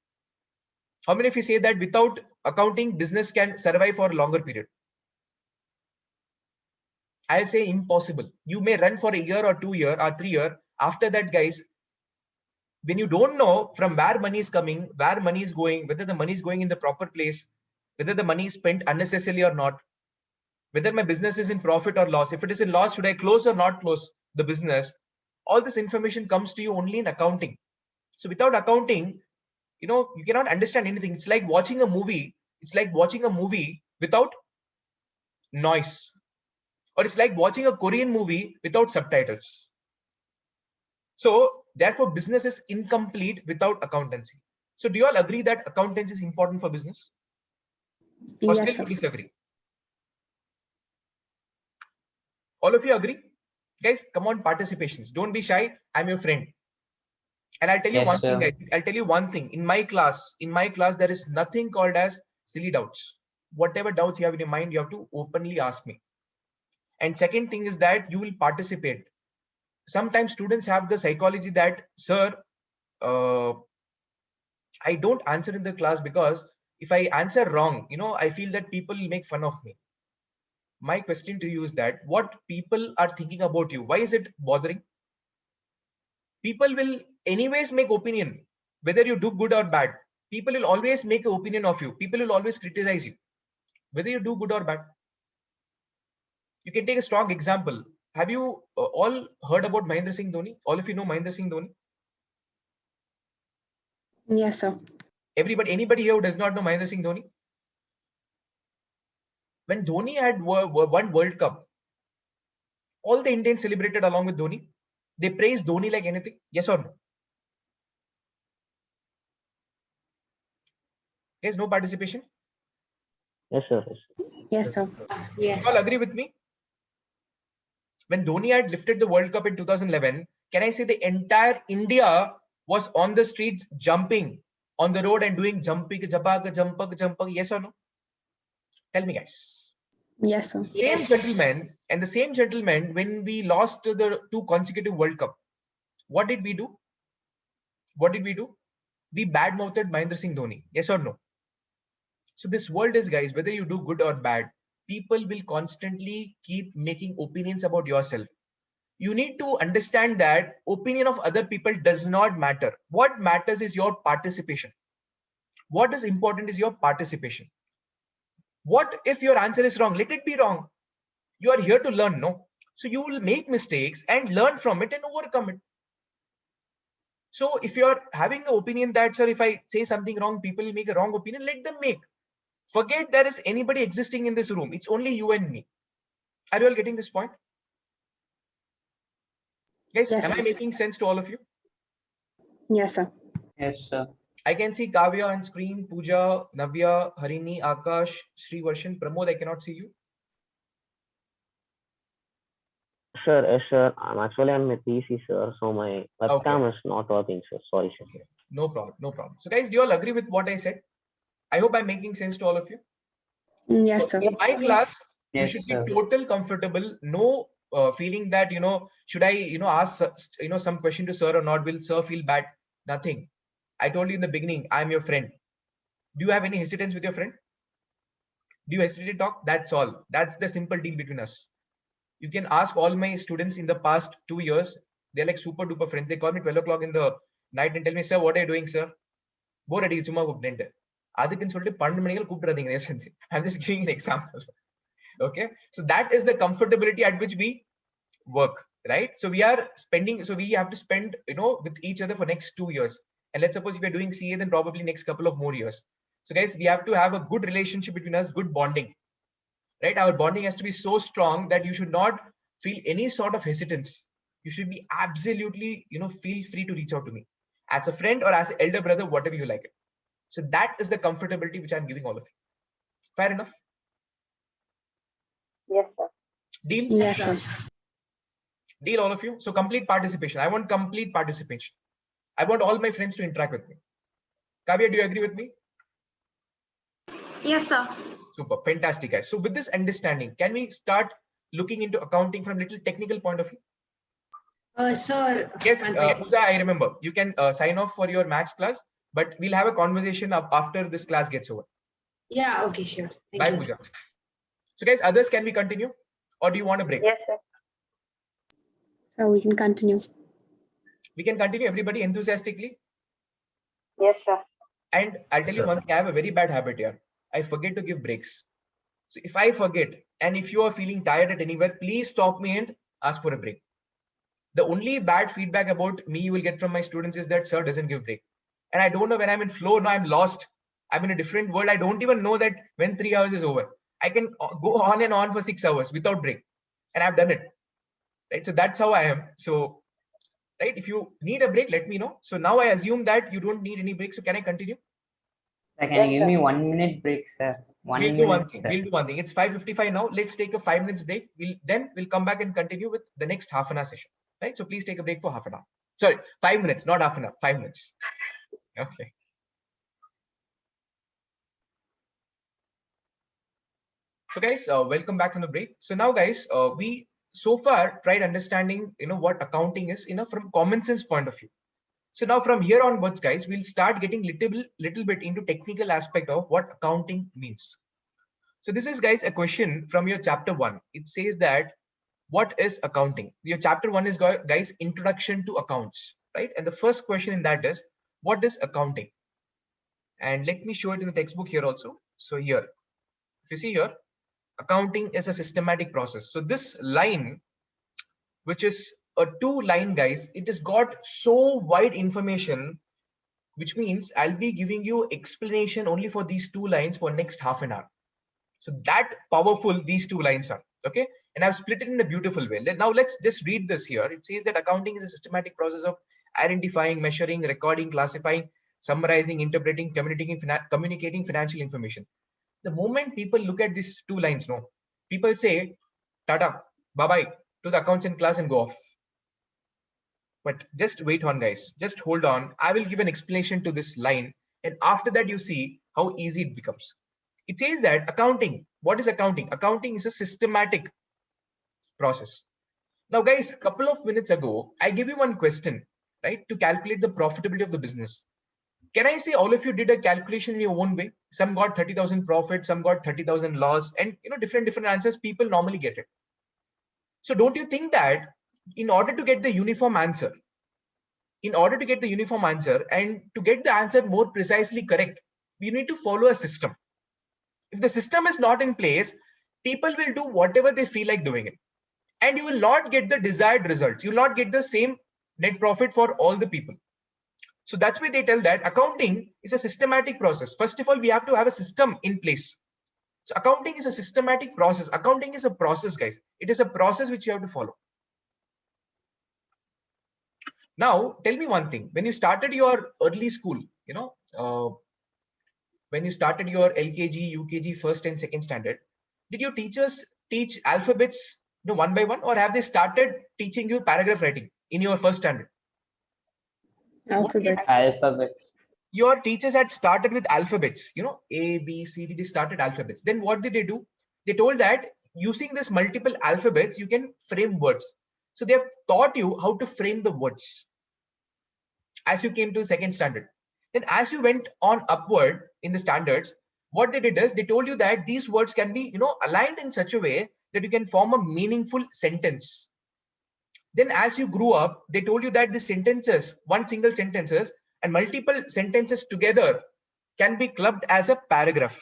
How many of you say that without accounting, business can survive for a longer period? I say impossible. You may run for a year or 2 year or 3 year. After that, guys, when you don't know from where money is coming, where money is going, whether the money is going in the proper place, whether the money is spent unnecessarily or not, whether my business is in profit or loss, if it is in loss, should I close or not close the business? All this information comes to you only in accounting. So without accounting, you cannot understand anything. It's like watching a movie. It's like watching a movie without noise, or it's like watching a Korean movie without subtitles. So therefore, business is incomplete without accountancy. So do you all agree that accountancy is important for business? Or Yes, still sir. you disagree? All of you agree? Guys, come on, participations. Don't be shy. I'm your friend. And I'll tell you Yes, one thing, sir. guys. I'll tell you one thing. In my class, there is nothing called as silly doubts. Whatever doubts you have in your mind, you have to openly ask me. And second thing is that you will participate. Sometimes students have the psychology that, sir, I don't answer in the class because if I answer wrong, I feel that people will make fun of me. My question to you is that what people are thinking about you, why is it bothering? People will anyways make opinion, whether you do good or bad. People will always make an opinion of you. People will always criticize you, whether you do good or bad. You can take a strong example. Have you all heard about Mahendra Singh Dhoni? All of you know Mahendra Singh Dhoni? Yes, sir. Anybody here who does not know Mahendra Singh Dhoni? When Dhoni had won World Cup, all the Indians celebrated along with Dhoni. They praised Dhoni like anything. Yes or no? Yes, no participation? Yes, sir. Yes, sir. Yes. You all agree with me? When Dhoni had lifted the World Cup in 2011, can I say the entire India was on the streets jumping on the road and doing jumping, jumping, yes or no? Tell me, guys. Yes, sir. Yes. The same gentleman, when we lost the 2 consecutive World Cup, what did we do? We badmouthed Mahendra Singh Dhoni. Yes or no? So this world is, guys, whether you do good or bad, people will constantly keep making opinions about yourself. You need to understand that opinion of other people does not matter. What matters is your participation. What is important is your participation. What if your answer is wrong? Let it be wrong. You are here to learn, no? So you will make mistakes and learn from it and overcome it. So if you're having an opinion that, sir, if I say something wrong, people will make a wrong opinion, let them make. Forget there is anybody existing in this room. It's only you and me. Are you all getting this point? Guys, Yes, am I sir. making sense to all of you? Yes, sir. Yes, sir. I can see Kavya on screen, Pooja, Navya, Harini, Akash, Sri Varshan, Pramod, I cannot see you. Sir, yes, sir. I'm actually on my PC, sir. So my webcam Okay. is not working, sir. Sorry, sir. Okay. No problem. So guys, do you all agree with what I said? I hope I'm making sense to all of you. Yes, sir. In my class, you Yes, should sir. be total comfortable. No feeling that, should I, ask, some question to sir or not? Will sir feel bad? Nothing. I told you in the beginning, I'm your friend. Do you have any hesitance with your friend? Do you hesitate to talk? That's all. That's the simple deal between us. You can ask all my students in the past 2 years. They're like super duper friends. They call me 12 o'clock in the night and tell me, sir, what are you doing, sir? Bore அடி சும்மா கூப்பிட்டு அதுக்குன்னு சொல்லிட்டு 12 மணிகள் கூப்பிடுறாதீங்க. I'm just giving an example. Okay, so that is the comfortability at which we work, right? So we are spending, so we have to spend, with each other for next 2 years. And let's suppose if we're doing CA, then probably next couple of more years. So guys, we have to have a good relationship between us, good bonding, right? Our bonding has to be so strong that you should not feel any sort of hesitance. You should be absolutely, feel free to reach out to me as a friend or as an elder brother, whatever you like it. So that is the comfortability which I'm giving all of you. Fair enough? Yes, sir. Deal? Yes, sir. Deal, all of you. So complete participation. I want complete participation. I want all my friends to interact with me. Kavya, do you agree with me? Yes, sir. Super, fantastic, guys. So with this understanding, can we start looking into accounting from a little technical point of view? Sir. Yes, one second. Pooja, I remember. You can sign off for your maths class, but we'll have a conversation after this class gets over. Yeah, okay, sure. Thank Bye, you. Pooja. So guys, others, can we continue? Or do you want a break? Yes, sir. So we can continue. We can continue, everybody, enthusiastically. Yes, sir. And I'll tell you one thing, I have a very bad habit here. I forget to give breaks. So if I forget, and if you are feeling tired at anywhere, please stop me and ask for a break. The only bad feedback about me you will get from my students is that sir doesn't give break. And I don't know, when I'm in flow, no, I'm lost. I'm in a different world. I don't even know that when 3 hours is over. I can go on and on for 6 hours without break. And I've done it. Right? So that's how I am. So, right, if you need a break, let me know. So now I assume that you don't need any break. So can I continue? Sir, can you give me 1 minute break, sir? We'll do one thing. We'll do one thing. It's 5:55 now. Let's take a 5 minutes break. We'll come back and continue with the next half an hour session. Right? So please take a break for half an hour. Sorry, 5 minutes, not half an hour. 5 minutes. Okay. So guys, welcome back from the break. So now guys, we so far tried understanding, what accounting is, from common sense point of view. So now from here onwards, guys, we'll start getting little bit into technical aspect of what accounting means. So this is, guys, a question from your chapter 1. It says that, what is accounting? Your chapter 1 is, guys, introduction to accounts, right? And the first question in that is, what is accounting? And let me show it in the textbook here also. So here, if you see here, accounting is a systematic process. So this line, which is a 2-line, guys, it has got so wide information, which means I'll be giving you explanation only for these 2 lines for next half an hour. So that powerful these 2 lines are. Okay, and I've split it in a beautiful way. Now let's just read this here. It says that accounting is a systematic process of identifying, measuring, recording, classifying, summarizing, interpreting, communicating financial information. The moment people look at these 2 lines, no, people say, Tata, bye-bye to the accounts in class and go off. But just wait on, guys. Just hold on. I will give an explanation to this line. And after that, you see how easy it becomes. It says that accounting, what is accounting? Accounting is a systematic process. Now, guys, a couple of minutes ago, I gave you one question, right, to calculate the profitability of the business. Can I say all of you did a calculation in your own way? Some got 30,000 profit, some got 30,000 loss, and different answers. People normally get it. So don't you think that in order to get the uniform answer, and to get the answer more precisely correct, we need to follow a system. If the system is not in place, people will do whatever they feel like doing it, and you will not get the desired results. You will not get the same net profit for all the people. So that's why they tell that accounting is a systematic process. First of all, we have to have a system in place. So accounting is a systematic process. Accounting is a process, guys. It is a process which you have to follow. Now, tell me one thing. When you started your early school, when you started your LKG, UKG, first and second standard, did your teachers teach alphabets one by one, or have they started teaching you paragraph writing in your first standard? Alphabet. Your teachers had started with alphabets, A, B, C, D, they started alphabets. Then what did they do? They told that using this multiple alphabets, you can frame words. So they have taught you how to frame the words as you came to second standard. Then as you went on upward in the standards, what they did is they told you that these words can be, aligned in such a way that you can form a meaningful sentence. Then as you grew up, they told you that the sentences, one single sentences and multiple sentences together can be clubbed as a paragraph.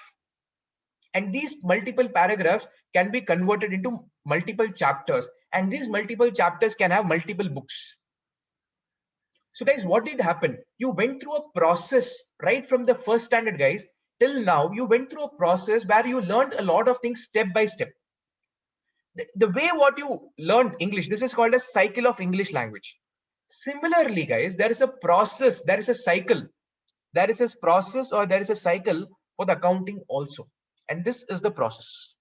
And these multiple paragraphs can be converted into multiple chapters. And these multiple chapters can have multiple books. So guys, what did happen? You went through a process right from the first standard, guys, till now. You went through a process where you learned a lot of things step by step. The way what you learned English, this is called a cycle of English language. Similarly, guys, there is a process, there is a cycle. There is a process or there is a cycle for the accounting also. And this is the process.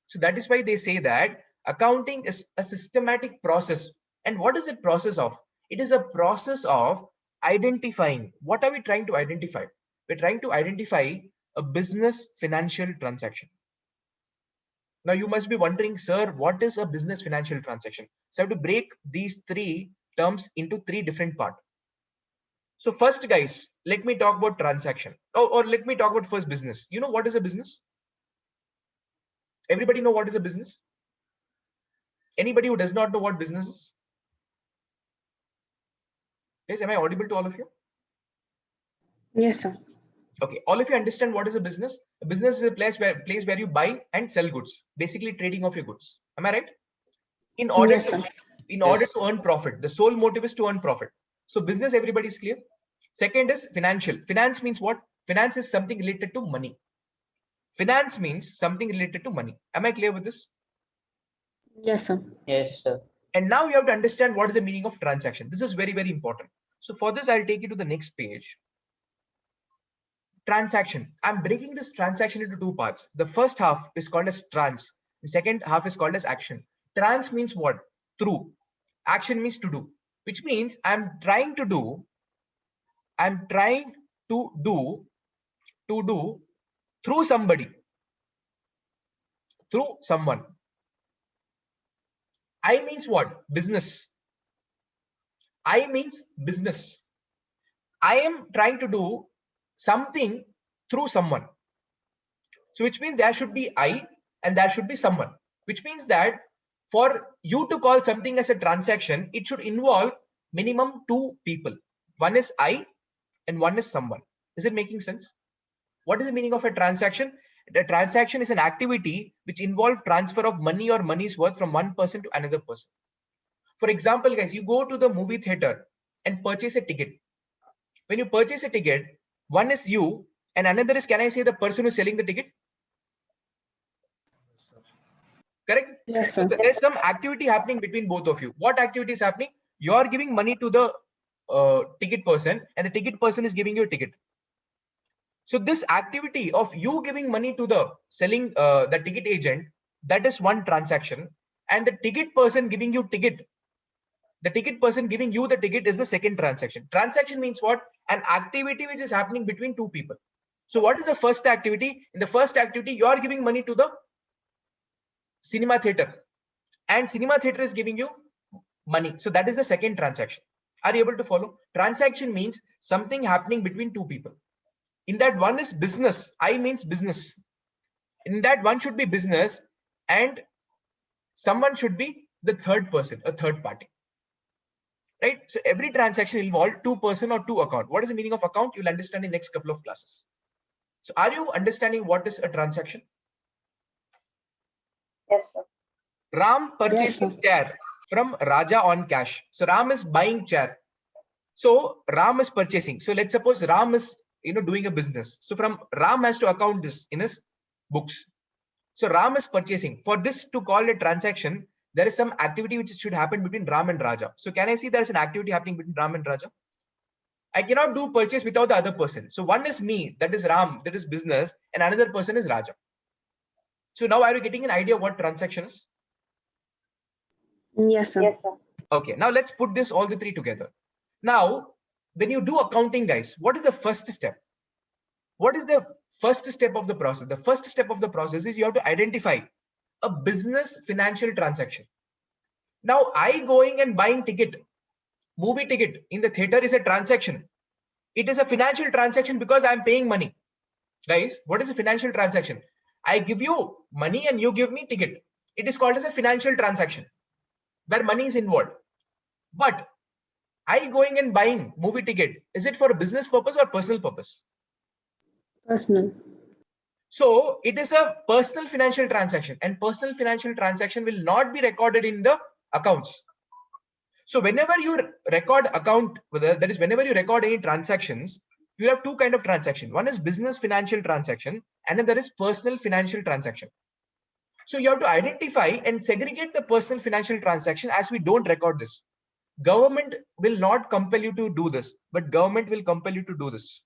So that is why they say that accounting is a systematic process. And what is it process of? It is a process of identifying. What are we trying to identify? We're trying to identify a business financial transaction. Now you must be wondering, sir, what is a business financial transaction? So I have to break these three terms into three different parts. So first, guys, let me talk about transaction. Or let me talk about first business. You know what is a business? Everybody know what is a business? Anybody who does not know what business is? Yes, am I audible to all of you? Yes, sir. Okay, all of you understand what is a business? A business is a place where you buy and sell goods, basically trading of your goods. Am I right? In order Yes, to sir. earn profit, the sole motive is to earn profit. So business, everybody is clear. Second is financial. Finance means what? Finance is something related to money. Finance means something related to money. Am I clear with this? Yes, sir. Yes, sir. And now you have to understand what is the meaning of transaction. This is very, very important. So for this, I'll take you to the next page. Transaction. I'm breaking this transaction into two parts. The first half is called as trans. The second half is called as action. Trans means what? Through. Action means to do, which means I'm trying to do through somebody, through someone. I means what? Business. I means business. I am trying to do something through someone. So which means there should be I and there should be someone, which means that for you to call something as a transaction, it should involve minimum two people. One is I and one is someone. Is it making sense? What is the meaning of a transaction? The transaction is an activity which involves transfer of money or money's worth from one person to another person. For example, guys, you go to the movie theater and purchase a ticket. When you purchase a ticket, one is you and another is, can I say, the person who's selling the ticket? Correct? Yes, So sir. there's some activity happening between both of you. What activity is happening? You are giving money to the ticket person and the ticket person is giving you a ticket. So this activity of you giving money to the selling the ticket agent, that is one transaction, and the ticket person giving you ticket, the ticket person giving you the ticket is the second transaction. Transaction means what? An activity which is happening between two people. So what is the first activity? In the first activity, you are giving money to the cinema theater and cinema theater is giving you money. So that is the second transaction. Are you able to follow? Transaction means something happening between two people. In that one is business. I means business. In that one should be business and someone should be the third person, a third party. Right? So every transaction involves two person or two account. What is the meaning of account? You'll understand in next couple of classes. So are you understanding what is a transaction? Yes, sir. Ram purchased Yes, a chair from Raja on cash. So Ram is buying chair. So Ram is purchasing. So let's suppose Ram is doing a business. So from Ram has to account this in his books. So Ram is purchasing. For this to call a transaction, there is some activity which should happen between Ram and Raja. So can I see there is an activity happening between Ram and Raja? I cannot do purchase without the other person. So one is me, that is Ram, that is business, and another person is Raja. So now are you getting an idea what transaction is? Yes, sir. Yes, sir. Okay, now let's put this all the three together. Now, when you do accounting, guys, what is the first step? What is the first step of the process? The first step of the process is you have to identify a business financial transaction. Now, I going and buying ticket, movie ticket in the theater is a transaction. It is a financial transaction because I'm paying money. Guys, what is a financial transaction? I give you money and you give me ticket. It is called as a financial transaction where money is involved. But I going and buying movie ticket, is it for a business purpose or personal purpose? Personal. So it is a personal financial transaction, and personal financial transaction will not be recorded in the accounts. So whenever you record account, that is whenever you record any transactions, you have two kind of transaction. One is business financial transaction, and another is personal financial transaction. So you have to identify and segregate the personal financial transaction, as we don't record this. Government will not compel you to do this, but government will compel you to do this.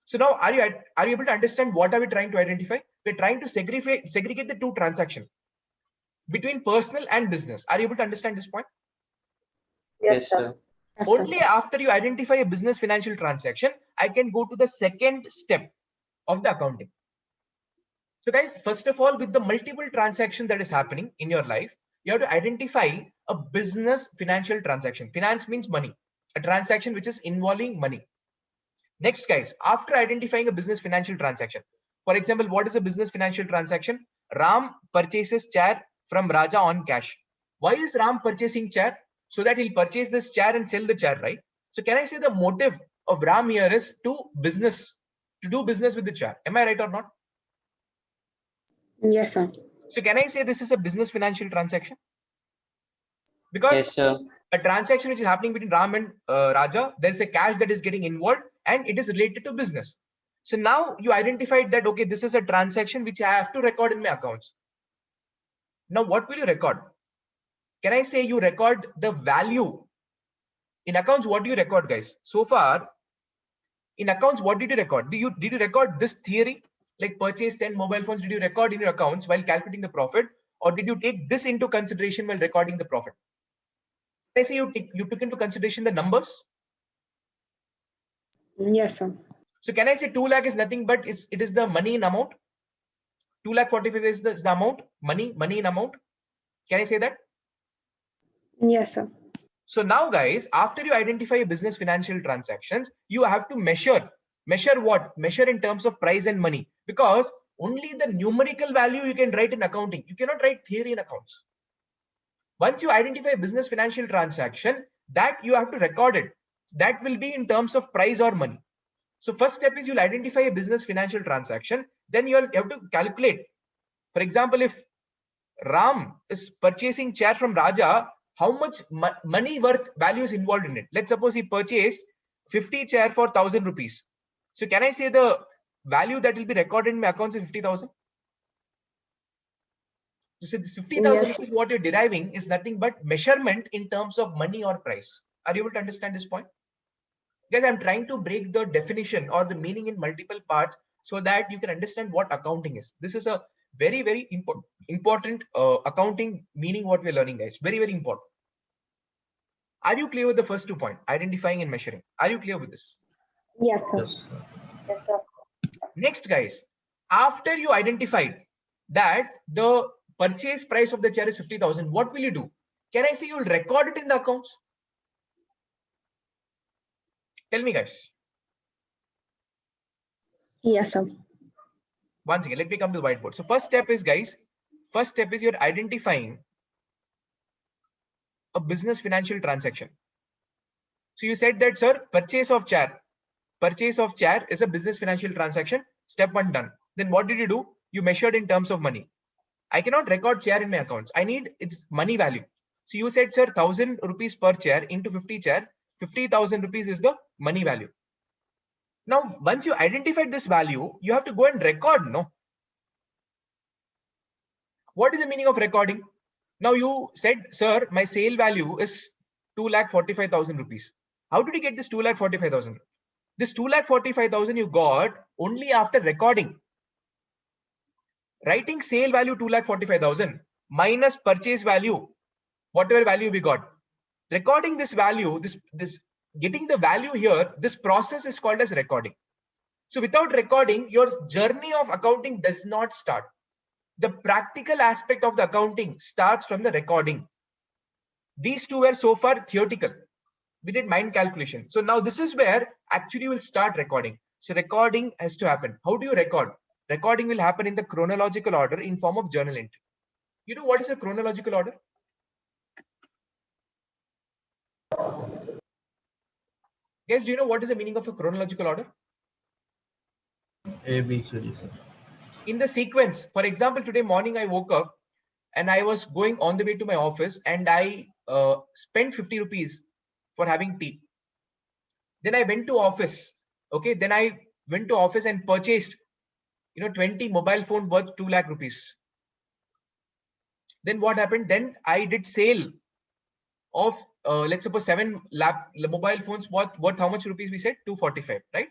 So now, are you able to understand what are we trying to identify? We're trying to segregate the two transactions between personal and business. Are you able to understand this point? Yes, sir. Yes, sir. Only after you identify a business financial transaction, I can go to the second step of the accounting. So guys, first of all, with the multiple transaction that is happening in your life, you have to identify a business financial transaction. Finance means money, a transaction which is involving money. Next, guys, after identifying a business financial transaction, for example, what is a business financial transaction? Ram purchases chair from Raja on cash. Why is Ram purchasing chair? So that he'll purchase this chair and sell the chair, right? So can I say the motive of Ram here is to do business with the chair? Am I right or not? Yes, sir. So can I say this is a business financial transaction? Because Yes, sir. a transaction which is happening between Ram and Raja, there's a cash that is getting involved and it is related to business. So now you identified that, okay, this is a transaction which I have to record in my accounts. Now, what will you record? Can I say you record the value? In accounts, what do you record, guys? So far, in accounts, what did you record? Did you record this theory, like purchase 10 mobile phones? Did you record in your accounts while calculating the profit? Or did you take this into consideration while recording the profit? Can I say you took into consideration the numbers? Yes, sir. So can I say 2 lakh is nothing but it is the money in amount? 2,45,000 is the amount, money in amount. Can I say that? Yes, sir. So now, guys, after you identify a business financial transactions, you have to measure what? Measure in terms of price and money, because only the numerical value you can write in accounting. You cannot write theory in accounts. Once you identify a business financial transaction, that you have to record it. That will be in terms of price or money. So first step is you'll identify a business financial transaction. Then you have to calculate. For example, if Ram is purchasing chair from Raja, how much money worth value is involved in it? Let's suppose he purchased 50 chair for 1,000 rupees. So can I say the value that will be recorded in my accounts is 50,000? So this 50,000 Yes. rupees what you're deriving is nothing but measurement in terms of money or price. Are you able to understand this point? Guys, I'm trying to break the definition or the meaning in multiple parts so that you can understand what accounting is. This is a very, very important accounting meaning what we're learning, guys. Very, very important. Are you clear with the first 2 points, identifying and measuring? Are you clear with this? Yes, sir. Yes, sir. Next, guys, after you identified that the purchase price of the chair is 50,000, what will you do? Can I say you'll record it in the accounts? Tell me, guys. Yes, sir. Once again, let me come to the whiteboard. So first step is, guys, you're identifying a business financial transaction. So you said that, sir, purchase of chair is a business financial transaction. Step 1 done. Then what did you do? You measured in terms of money. I cannot record chair in my accounts. I need its money value. So you said, sir, 1,000 rupees per chair into 50 chair, 50,000 rupees is the money value. Now, once you identified this value, you have to go and record, no? What is the meaning of recording? Now you said, sir, my sale value is 2,45,000 rupees. How did you get this 2,45,000? This 2,45,000 you got only after recording. Writing sale value 2,45,000 minus purchase value, whatever value we got. Recording this value, this getting the value here, this process is called as recording. So without recording, your journey of accounting does not start. The practical aspect of the accounting starts from the recording. These two were so far theoretical. We did mind calculation. So now this is where actually we'll start recording. So recording has to happen. How do you record? Recording will happen in the chronological order in form of journal entry. You know what is a chronological order? Guys, do you know what is the meaning of a chronological order? A, B, C, D, sir. In the sequence. For example, today morning I woke up and I was going on the way to my office and I spent 50 rupees for having tea. Then I went to office. Okay, then I went to office and purchased 20 mobile phone worth 2 lakh rupees. Then what happened? Then I did sale of let's suppose 7 mobile phones worth how much rupees? We said 245, right?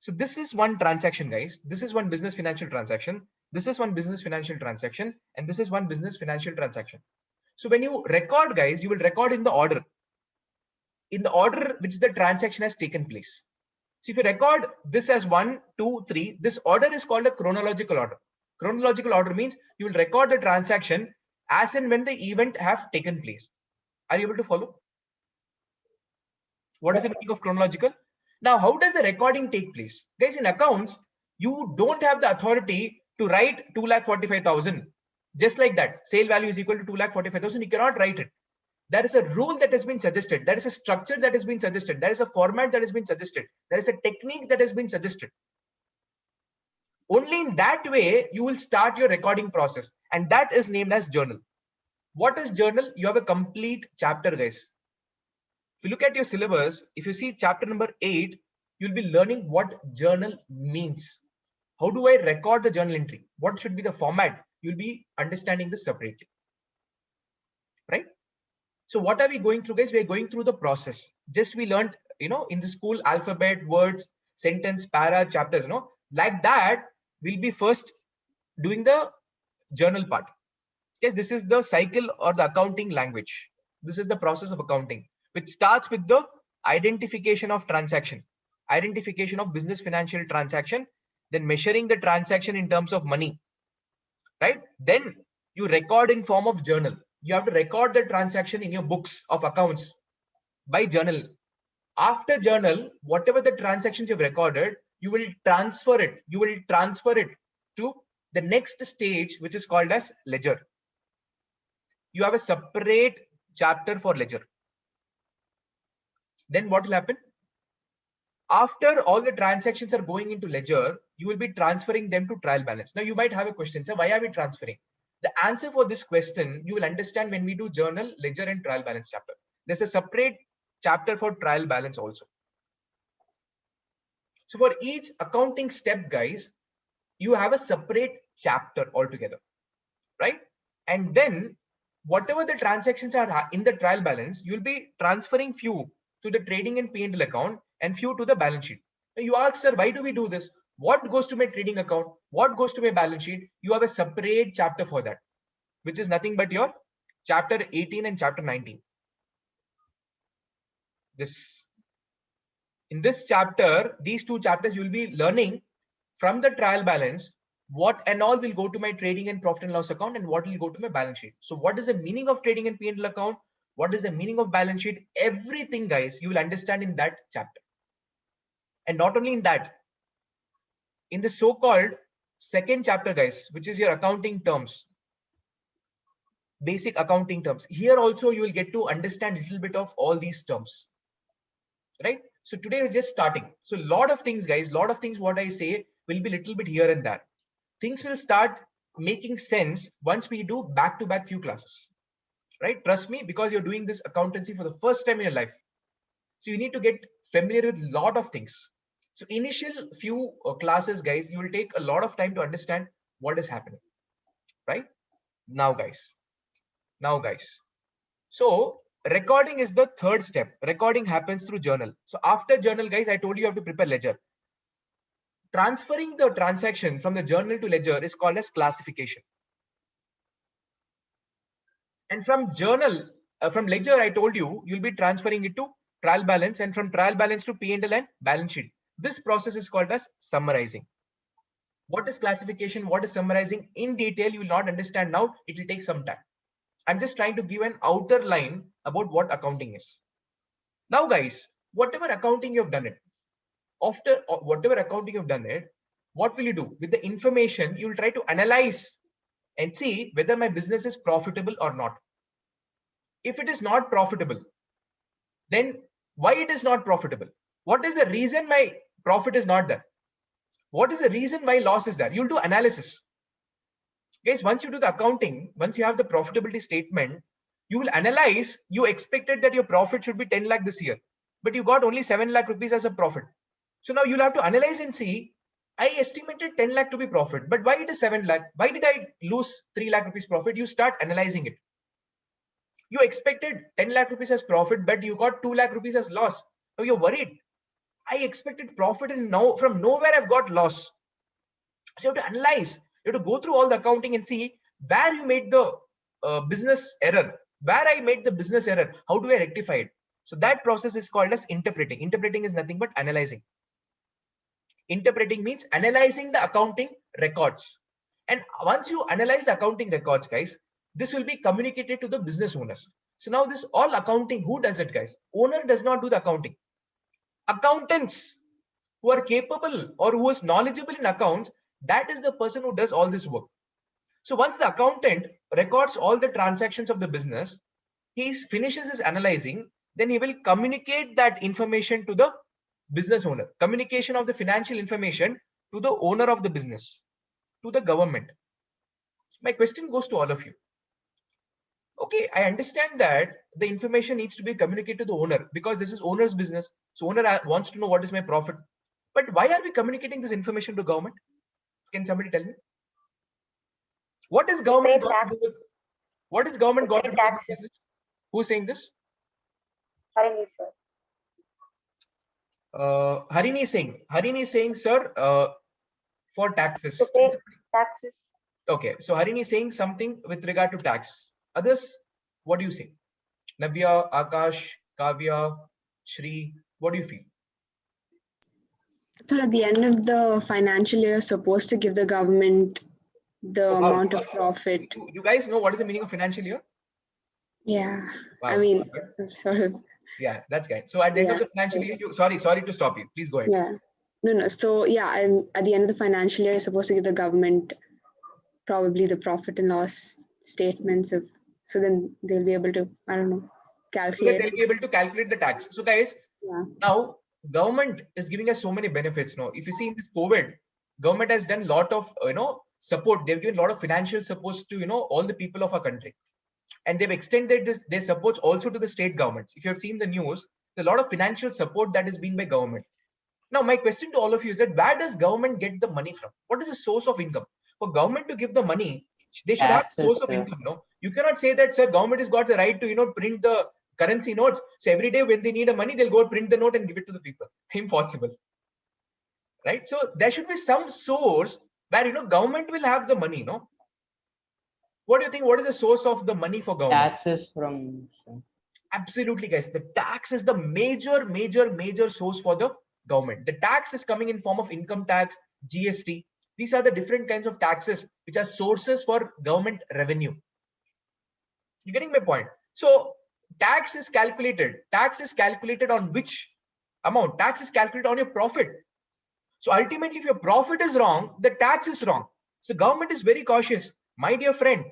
So this is one transaction, guys. This is one business financial transaction. This is one business financial transaction, and this is one business financial transaction. So when you record, guys, you will record in the order which the transaction has taken place. So if you record this as 1, 2, 3, this order is called a chronological order. Chronological order means you will record the transaction as and when the event have taken place. Are you able to follow? What is the meaning of chronological? Now, how does the recording take place? Guys, in accounts, you don't have the authority to write 2,45,000. Just like that, sale value is equal to 2,45,000. You cannot write it. There is a rule that has been suggested. There is a structure that has been suggested. There is a format that has been suggested. There is a technique that has been suggested. Only in that way, you will start your recording process. And that is named as journal. What is journal? You have a complete chapter, guys. If you look at your syllabus, if you see chapter number 8, you'll be learning what journal means. How do I record the journal entry? What should be the format? You'll be understanding this separately, right? So what are we going through, guys? We're going through the process. Just we learned, in the school, alphabet, words, sentence, para, chapters, like that, we'll be first doing the journal part. Yes, this is the cycle or the accounting language. This is the process of accounting, which starts with the identification of transaction, identification of business financial transaction, then measuring the transaction in terms of money, right? Then you record in form of journal. You have to record the transaction in your books of accounts by journal. After journal, whatever the transactions you've recorded, you will transfer it. You will transfer it to the next stage, which is called as ledger. You have a separate chapter for ledger. Then what will happen? After all the transactions are going into ledger, you will be transferring them to trial balance. Now you might have a question, sir, why are we transferring? The answer for this question, you will understand when we do journal, ledger and trial balance chapter. There's a separate chapter for trial balance also. So for each accounting step, guys, you have a separate chapter altogether, right? And then whatever the transactions are in the trial balance, you'll be transferring few to the trading and P&L account and few to the balance sheet. Now you ask, sir, why do we do this? What goes to my trading account? What goes to my balance sheet? You have a separate chapter for that, which is nothing but your chapter 18 and chapter 19. In this chapter, these two chapters, you will be learning from the trial balance, what and all will go to my trading and profit and loss account and what will go to my balance sheet. So what is the meaning of trading and P&L account? What is the meaning of balance sheet? Everything, guys, you will understand in that chapter. And not only in that, in the so-called second chapter, guys, which is your accounting terms, basic accounting terms. Here also you will get to understand a little bit of all these terms, right? So today we're just starting. So a lot of things, guys, lot of things what I say will be a little bit here and there. Things will start making sense once we do back-to-back few classes, right? Trust me, because you're doing this accountancy for the first time in your life. So you need to get familiar with a lot of things. So initial few classes, guys, you will take a lot of time to understand what is happening, right? Now, guys. So recording is the third step. Recording happens through journal. So after journal, guys, I told you have to prepare ledger. Transferring the transaction from the journal to ledger is called as classification. And from journal, from ledger, I told you, you'll be transferring it to trial balance, and from trial balance to P&L and balance sheet. This process is called as summarizing. What is classification? What is summarizing? In detail, you will not understand now. It will take some time. I'm just trying to give an outer line about what accounting is. Now, guys, whatever accounting you have done it, after whatever accounting you've done it, what will you do? With the information, you will try to analyze and see whether my business is profitable or not. If it is not profitable, then why it is not profitable? What is the reason my profit is not there? What is the reason why loss is there? You'll do analysis. Guys, once you do the accounting, once you have the profitability statement, you will analyze. You expected that your profit should be 10 lakh this year, but you got only 7 lakh rupees as a profit. So now you'll have to analyze and see, I estimated 10 lakh to be profit, but why it is 7 lakh? Why did I lose 3 lakh rupees profit? You start analyzing it. You expected 10 lakh rupees as profit, but you got 2 lakh rupees as loss. Now you're worried. I expected profit and now from nowhere I've got loss. So you have to analyze. You have to go through all the accounting and see where you made the business error, where I made the business error. How do I rectify it? So that process is called as interpreting. Interpreting is nothing but analyzing. Interpreting means analyzing the accounting records. And once you analyze the accounting records, guys, this will be communicated to the business owners. So now this all accounting, who does it, guys? Owner does not do the accounting. Accountants who are capable or who is knowledgeable in accounts, that is the person who does all this work. So once the accountant records all the transactions of the business, he finishes his analyzing, then he will communicate that information to the business owner. Communication of the financial information to the owner of the business, to the government. My question goes to all of you. Okay, I understand that the information needs to be communicated to the owner because this is owner's business. So owner wants to know what is my profit. But why are we communicating this information to government? Can somebody tell me? What is government got to do with, what is government got to do with business? Who's saying this? Harini, sir. Harini is saying, sir, for taxes. To pay taxes. Okay, so Harini is saying something with regard to tax. Others, what do you say? Navya, Akash, Kavya, Shri, what do you feel? So at the end of the financial year, supposed to give the government the amount of profit. You guys know what is the meaning of financial year? Yeah, Wow, I mean, good. sort of. Yeah, that's good. So at the end of Yeah. the financial year, sorry to stop you. Please go ahead. Yeah, no. So yeah, at the end of the financial year, you're supposed to give the government probably the profit and loss statements of. So then they'll be able to, I don't know, So that calculate. they'll be able to calculate the tax. So guys, Yeah. now government is giving us so many benefits. Now, if you see in this COVID, government has done a lot of support. They've given a lot of financial support to all the people of our country, and they've extended their supports also to the state governments. If you have seen the news, there's a lot of financial support that is being by government. Now, my question to all of you is that where does government get the money from? What is the source of income? For government to give the money, they should have a source of income. No, you cannot say that, sir, government has got the right to print the currency notes. So every day when they need a money, they'll go print the note and give it to the people. Impossible, right? So there should be some source where government will have the money. No, what do you think? What is the source of the money for government? Taxes from. Absolutely, guys. The tax is the major source for the government. The tax is coming in form of income tax, GST. These are the different kinds of taxes which are sources for government revenue. You're getting my point? So tax is calculated. Tax is calculated on which amount? Tax is calculated on your profit. So ultimately, if your profit is wrong, the tax is wrong. So government is very cautious. My dear friend,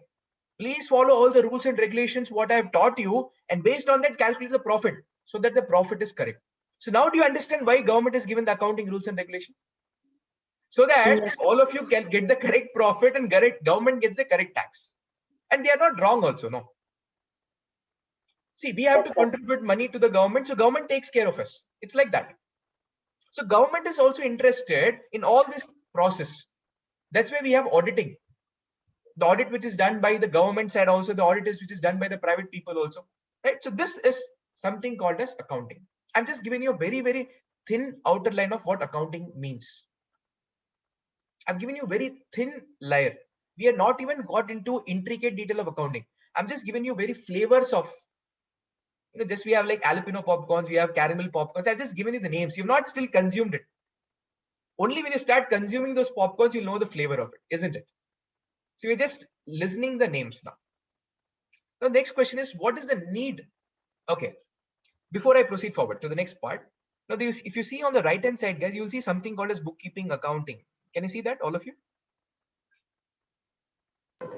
please follow all the rules and regulations what I have taught you, and based on that, calculate the profit so that the profit is correct. So now do you understand why government is given the accounting rules and regulations? So that Yes. all of you can get the correct profit and government gets the correct tax. And they are not wrong also, no. See, we have to contribute money to the government, so government takes care of us. It's like that. So government is also interested in all this process. That's why we have auditing. The audit which is done by the government side, also the audit which is done by the private people also, right? So this is something called as accounting. I'm just giving you a very thin outer line of what accounting means. I've given you a very thin layer. We are not even got into intricate detail of accounting. I'm just giving you very flavors of, just we have like jalapeno popcorns, we have caramel popcorns. I've just given you the names. You've not still consumed it. Only when you start consuming those popcorns, you'll know the flavor of it, isn't it? So we're just listening the names now. Now, the next question is, what is the need? Okay, before I proceed forward to the next part, Now, if you see on the right hand side, guys, you'll see something called as bookkeeping, accounting. Can you see that, all of you?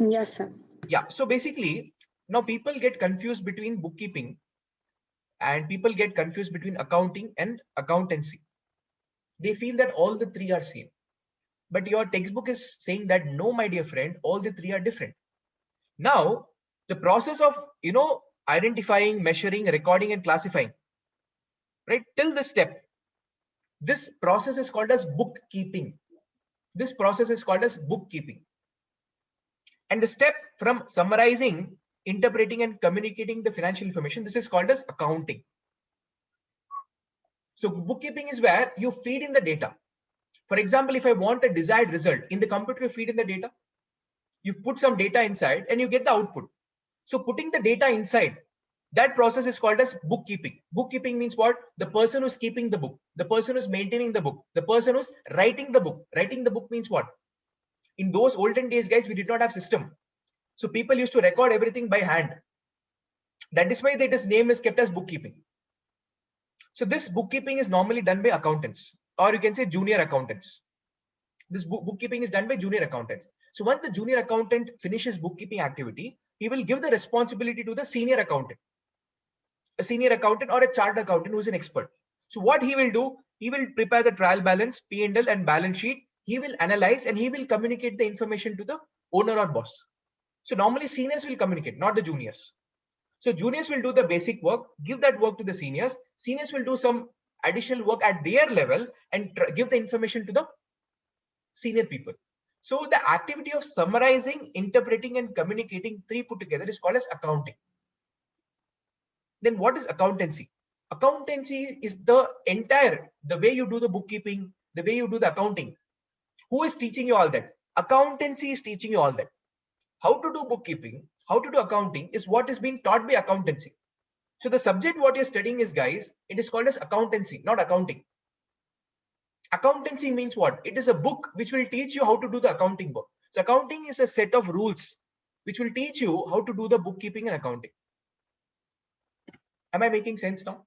Yes, sir. Yeah. So basically, now people get confused between bookkeeping and people get confused between accounting and accountancy. They feel that all the three are same. But your textbook is saying that no, my dear friend, all the three are different. Now, the process of, identifying, measuring, recording, and classifying, right, till this step, this process is called as bookkeeping. This process is called as bookkeeping. And the step from summarizing, interpreting, and communicating the financial information, this is called as accounting. So bookkeeping is where you feed in the data. For example, if I want a desired result in the computer, you feed in the data. You put some data inside and you get the output. So putting the data inside, that process is called as bookkeeping. Bookkeeping means what? The person who's keeping the book, the person who's maintaining the book, the person who's writing the book. Writing the book means what? In those olden days, guys, we did not have system. So people used to record everything by hand. That is why its name is kept as bookkeeping. So this bookkeeping is normally done by accountants, or you can say junior accountants. This bookkeeping is done by junior accountants. So once the junior accountant finishes bookkeeping activity, he will give the responsibility to the senior accountant, a senior accountant or a chartered accountant who is an expert. So what he will do, he will prepare the trial balance, P&L and balance sheet. He will analyze and he will communicate the information to the owner or boss. So normally seniors will communicate, not the juniors. So juniors will do the basic work, give that work to the seniors. Seniors will do some additional work at their level and give the information to the senior people. So the activity of summarizing, interpreting, and communicating, three put together, is called as accounting. Then what is accountancy? Accountancy is the way you do the bookkeeping, the way you do the accounting. Who is teaching you all that? Accountancy is teaching you all that. How to do bookkeeping, how to do accounting is what is being taught by accountancy. So the subject what you're studying is, guys, it is called as accountancy, not accounting. Accountancy means what? It is a book which will teach you how to do the accounting work. So accounting is a set of rules which will teach you how to do the bookkeeping and accounting. Am I making sense now?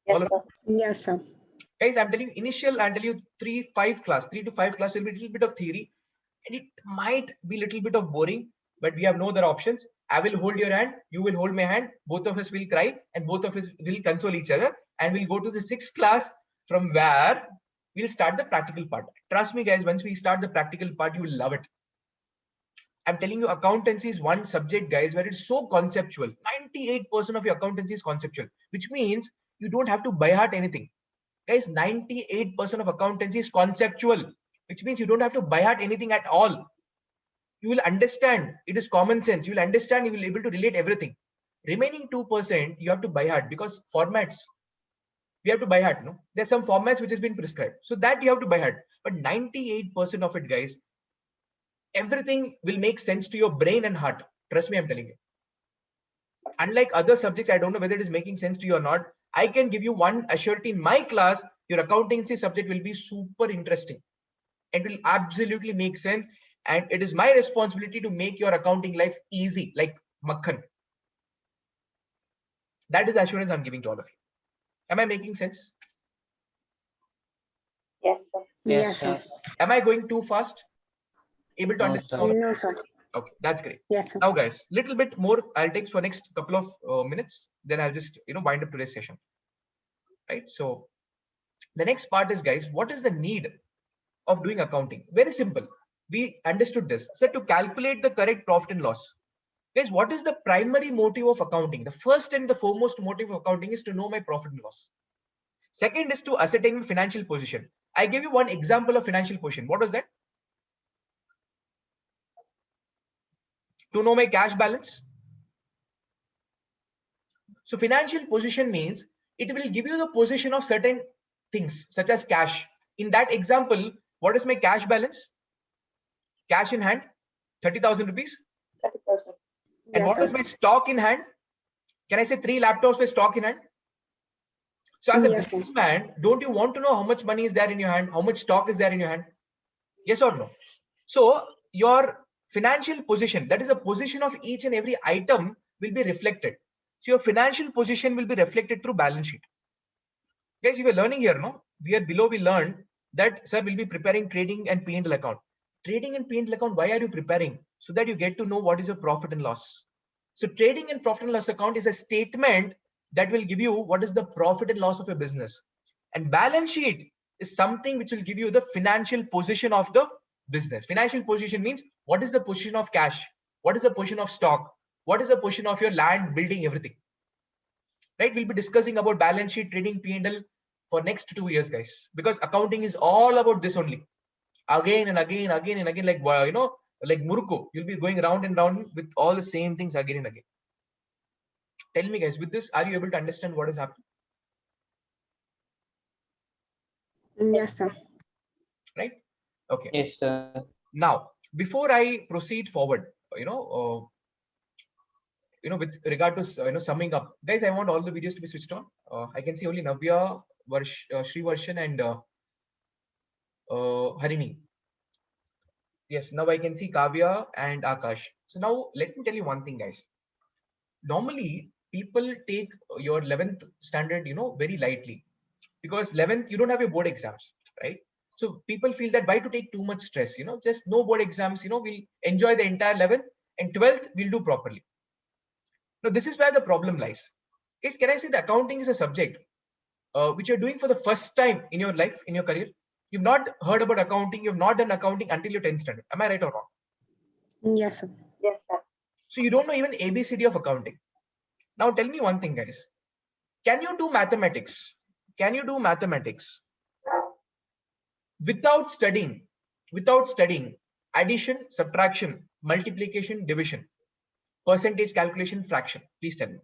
Yes, sir. Yes, sir. Guys, I'm telling you, initial, I'll tell you 3 to 5 class will be a little bit of theory, and it might be a little bit of boring, but we have no other options. I will hold your hand, you will hold my hand, both of us will cry, and both of us will console each other, and we'll go to the 6th class, from where we'll start the practical part. Trust me, guys, once we start the practical part, you will love it. I'm telling you, accountancy is one subject, guys, where it's so conceptual. 98% of your accountancy is conceptual, which means you don't have to by heart anything. Guys, 98% of accountancy is conceptual, which means you don't have to by heart anything at all. You will understand. It is common sense. You will understand. You will be able to relate everything. Remaining 2%, you have to by heart, because formats, we have to by heart. No, there's some formats which has been prescribed, so that you have to by heart. But 98% of it, guys, everything will make sense to your brain and heart. Trust me, I'm telling you. Unlike other subjects, I don't know whether it is making sense to you or not. I can give you one assurity in my class, your accountancy subject will be super interesting. It will absolutely make sense. And it is my responsibility to make your accounting life easy, like makhan. That is the assurance I'm giving to all of you. Am I making sense? Yes, sir. Yes, sir. Am I going too fast? Able to No, understand? sir. all of No, you? sir. Okay, that's great. Yes, sir. Now, guys, little bit more I'll take for next couple of minutes. Then I'll just wind up today's session. Right. So the next part is, guys, what is the need of doing accounting? Very simple. We understood this. So to calculate the correct profit and loss. Guys, what is the primary motive of accounting? The first and the foremost motive of accounting is to know my profit and loss. Second is to ascertain my financial position. I gave you one example of financial position. What was that? To know my cash balance. So financial position means it will give you the position of certain things such as cash. In that example, what is my cash balance? Cash in hand, 30,000 rupees. 30%. And Yes, what sir. was my stock in hand? Can I say 3 laptops with stock in hand? So as a Yes, sir. businessman, don't you want to know how much money is there in your hand? How much stock is there in your hand? Yes or no? So your financial position, that is a position of each and every item, will be reflected. So your financial position will be reflected through balance sheet. Guys, you were learning here, no? We are below, we learned that, sir, will be preparing trading and P&L account. Trading and P&L account, why are you preparing? So that you get to know what is your profit and loss. So trading and profit and loss account is a statement that will give you what is the profit and loss of your business. And balance sheet is something which will give you the financial position of the business. Financial position means what is the position of cash? What is the position of stock? What is the position of your land, building, everything? Right? We'll be discussing about balance sheet, trading, P&L for next 2 years, guys, because accounting is all about this only. Again and again, again and again, like, you know, like Muruku, you'll be going round and round with all the same things again and again. Tell me, guys, with this, are you able to understand what is happening? Yes, sir. Right? Okay. Yes, sir. Now, before I proceed forward, with regard to summing up, guys, I want all the videos to be switched on. I can see only Navya, Shri Varshan, and Harini. Yes, now I can see Kavya and Akash. So now let me tell you one thing, guys. Normally, people take your 11th standard, very lightly, because 11th you don't have your board exams, right? So people feel that why to take too much stress, just no board exams, we'll enjoy the entire 11th, and 12th we'll do properly. Now, this is where the problem lies. Is, can I say the accounting is a subject which you're doing for the first time in your life, in your career? You've not heard about accounting. You've not done accounting until your 10th standard. Am I right or wrong? Yes, sir. Yes, sir. So you don't know even ABCD of accounting. Now tell me one thing, guys. Can you do mathematics? Can you do mathematics without studying addition, subtraction, multiplication, division, percentage calculation, fraction? Please tell me.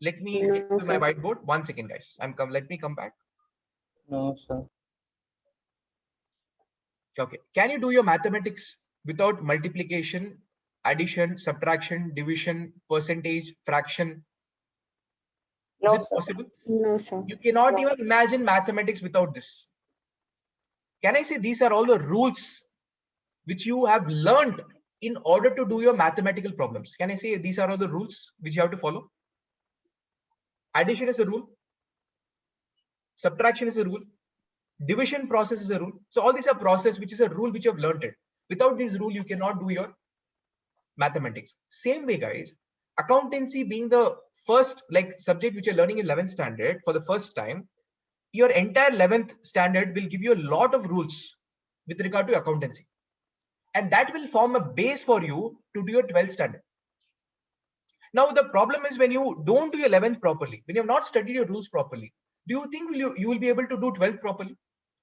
Let me No, get to my sir. whiteboard. 1 second, guys. Let me come back. No, sir. Okay. Can you do your mathematics without multiplication, addition, subtraction, division, percentage, fraction? Is No, it sir. possible? No, sir. You cannot No. even imagine mathematics without this. Can I say these are all the rules which you have learned in order to do your mathematical problems? Can I say these are all the rules which you have to follow? Addition is a rule. Subtraction is a rule. Division process is a rule. So all these are process which is a rule which you have learned it. Without this rule, you cannot do your mathematics. Same way, guys, accountancy being the first subject which you're learning in 11th standard for the first time, your entire 11th standard will give you a lot of rules with regard to accountancy. And that will form a base for you to do your 12th standard. Now, the problem is when you don't do your 11th properly, when you have not studied your rules properly, do you think you will be able to do 12th properly?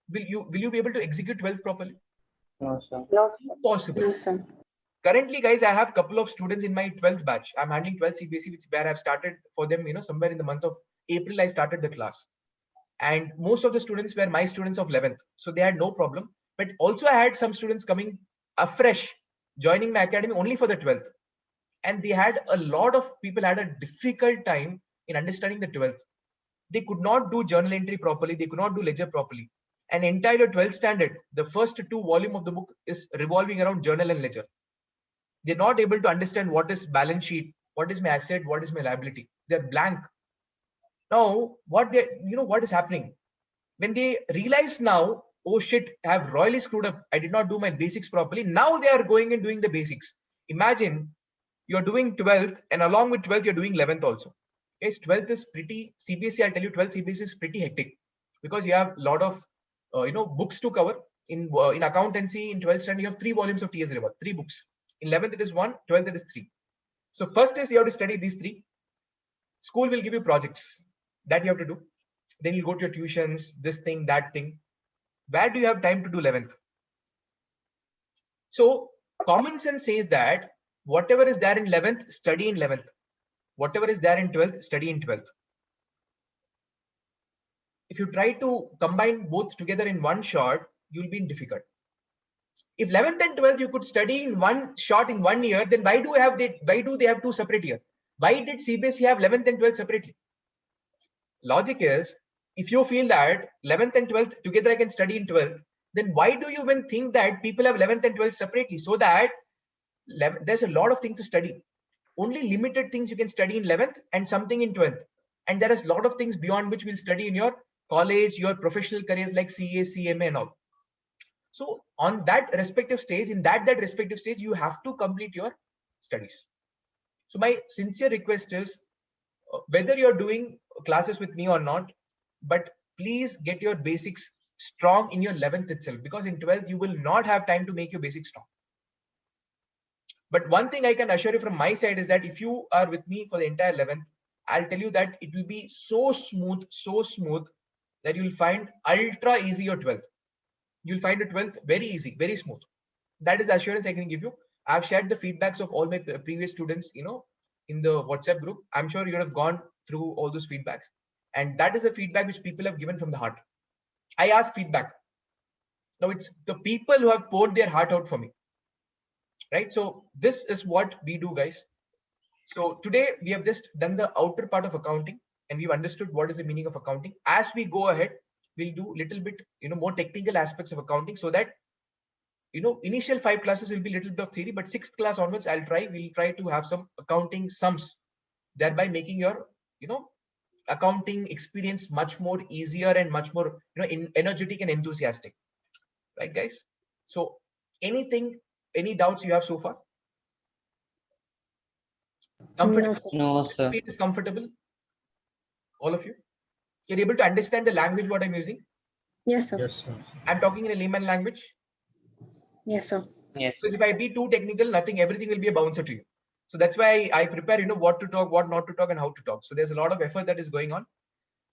Will you be able to execute 12th properly? No, sir. No, sir. Impossible. No, sir. Currently, guys, I have a couple of students in my 12th batch. I'm handling 12th CBSE, where I've started for them, somewhere in the month of April, I started the class. And most of the students were my students of 11th. So they had no problem. But also I had some students coming afresh, joining my academy only for the 12th. And they had a lot of people had a difficult time in understanding the 12th. They could not do journal entry properly. They could not do ledger properly. And entire 12th standard, the first 2 volume of the book is revolving around journal and ledger. They're not able to understand what is balance sheet, what is my asset, what is my liability. They're blank. Now, what is happening? When they realize now, oh shit, I have royally screwed up. I did not do my basics properly. Now they are going and doing the basics. Imagine you're doing 12th and along with 12th, you're doing 11th also. Yes, 12th is pretty, CBSE, I'll tell you, 12th CBSE is pretty hectic because you have a lot of, books to cover. In accountancy, in 12th standard, you have 3 volumes of TS River, 3 books. In 11th, it is 1, 12th, it is 3. So first is you have to study these 3. School will give you projects that you have to do. Then you go to your tuitions, this thing, that thing. Where do you have time to do 11th? So common sense says that whatever is there in 11th, study in 11th. Whatever is there in 12th, study in 12th. If you try to combine both together in one shot, you'll be in difficult. If 11th and 12th you could study in one shot in 1 year, then why do they have 2 separate years? Why did CBSE have 11th and 12th separately? Logic is, if you feel that 11th and 12th together I can study in 12th, then why do you even think that people have 11th and 12th separately? So that there's a lot of things to study. Only limited things you can study in 11th and something in 12th. And there is a lot of things beyond which we'll study in your college, your professional careers like CA, CMA and all. So on that respective stage, in that respective stage, you have to complete your studies. So my sincere request is, whether you're doing classes with me or not, but please get your basics strong in your 11th itself, because in 12th you will not have time to make your basics strong. But one thing I can assure you from my side is that if you are with me for the entire 11th, I'll tell you that it will be so smooth that you'll find ultra easy your 12th. You'll find the 12th very easy, very smooth. That is the assurance I can give you. I've shared the feedbacks of all my previous students, in the WhatsApp group. I'm sure you have gone through all those feedbacks. And that is the feedback which people have given from the heart. I ask feedback. Now it's the people who have poured their heart out for me. Right? So this is what we do, guys. So today we have just done the outer part of accounting and we've understood what is the meaning of accounting. As we go ahead, we'll do little bit, more technical aspects of accounting, so that, initial 5 classes will be little bit of theory, but 6th class onwards, we'll try to have some accounting sums, thereby making your, accounting experience much more easier and much more, energetic and enthusiastic. Right, guys? So any doubts you have so far? Comfortable? No, sir. Speed is comfortable? All of you? You're able to understand the language what I'm using? Yes, sir. Yes, sir. I'm talking in a layman language. Yes, sir. Yes. Because if I be too technical, everything will be a bouncer to you. So that's why I prepare, what to talk, what not to talk, and how to talk. So there's a lot of effort that is going on.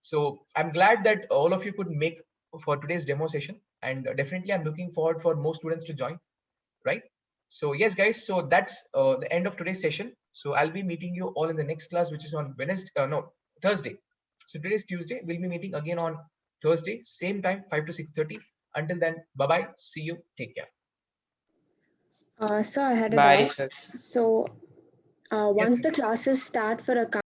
So I'm glad that all of you could make for today's demo session. And definitely I'm looking forward for more students to join. Right? So yes, guys, so that's the end of today's session. So I'll be meeting you all in the next class, which is on Thursday. So today is Tuesday. We'll be meeting again on Thursday, same time, 5 to 6:30. Until then, bye-bye. See you. Take care. So I had a Bye, doubt. sir. So once the classes start for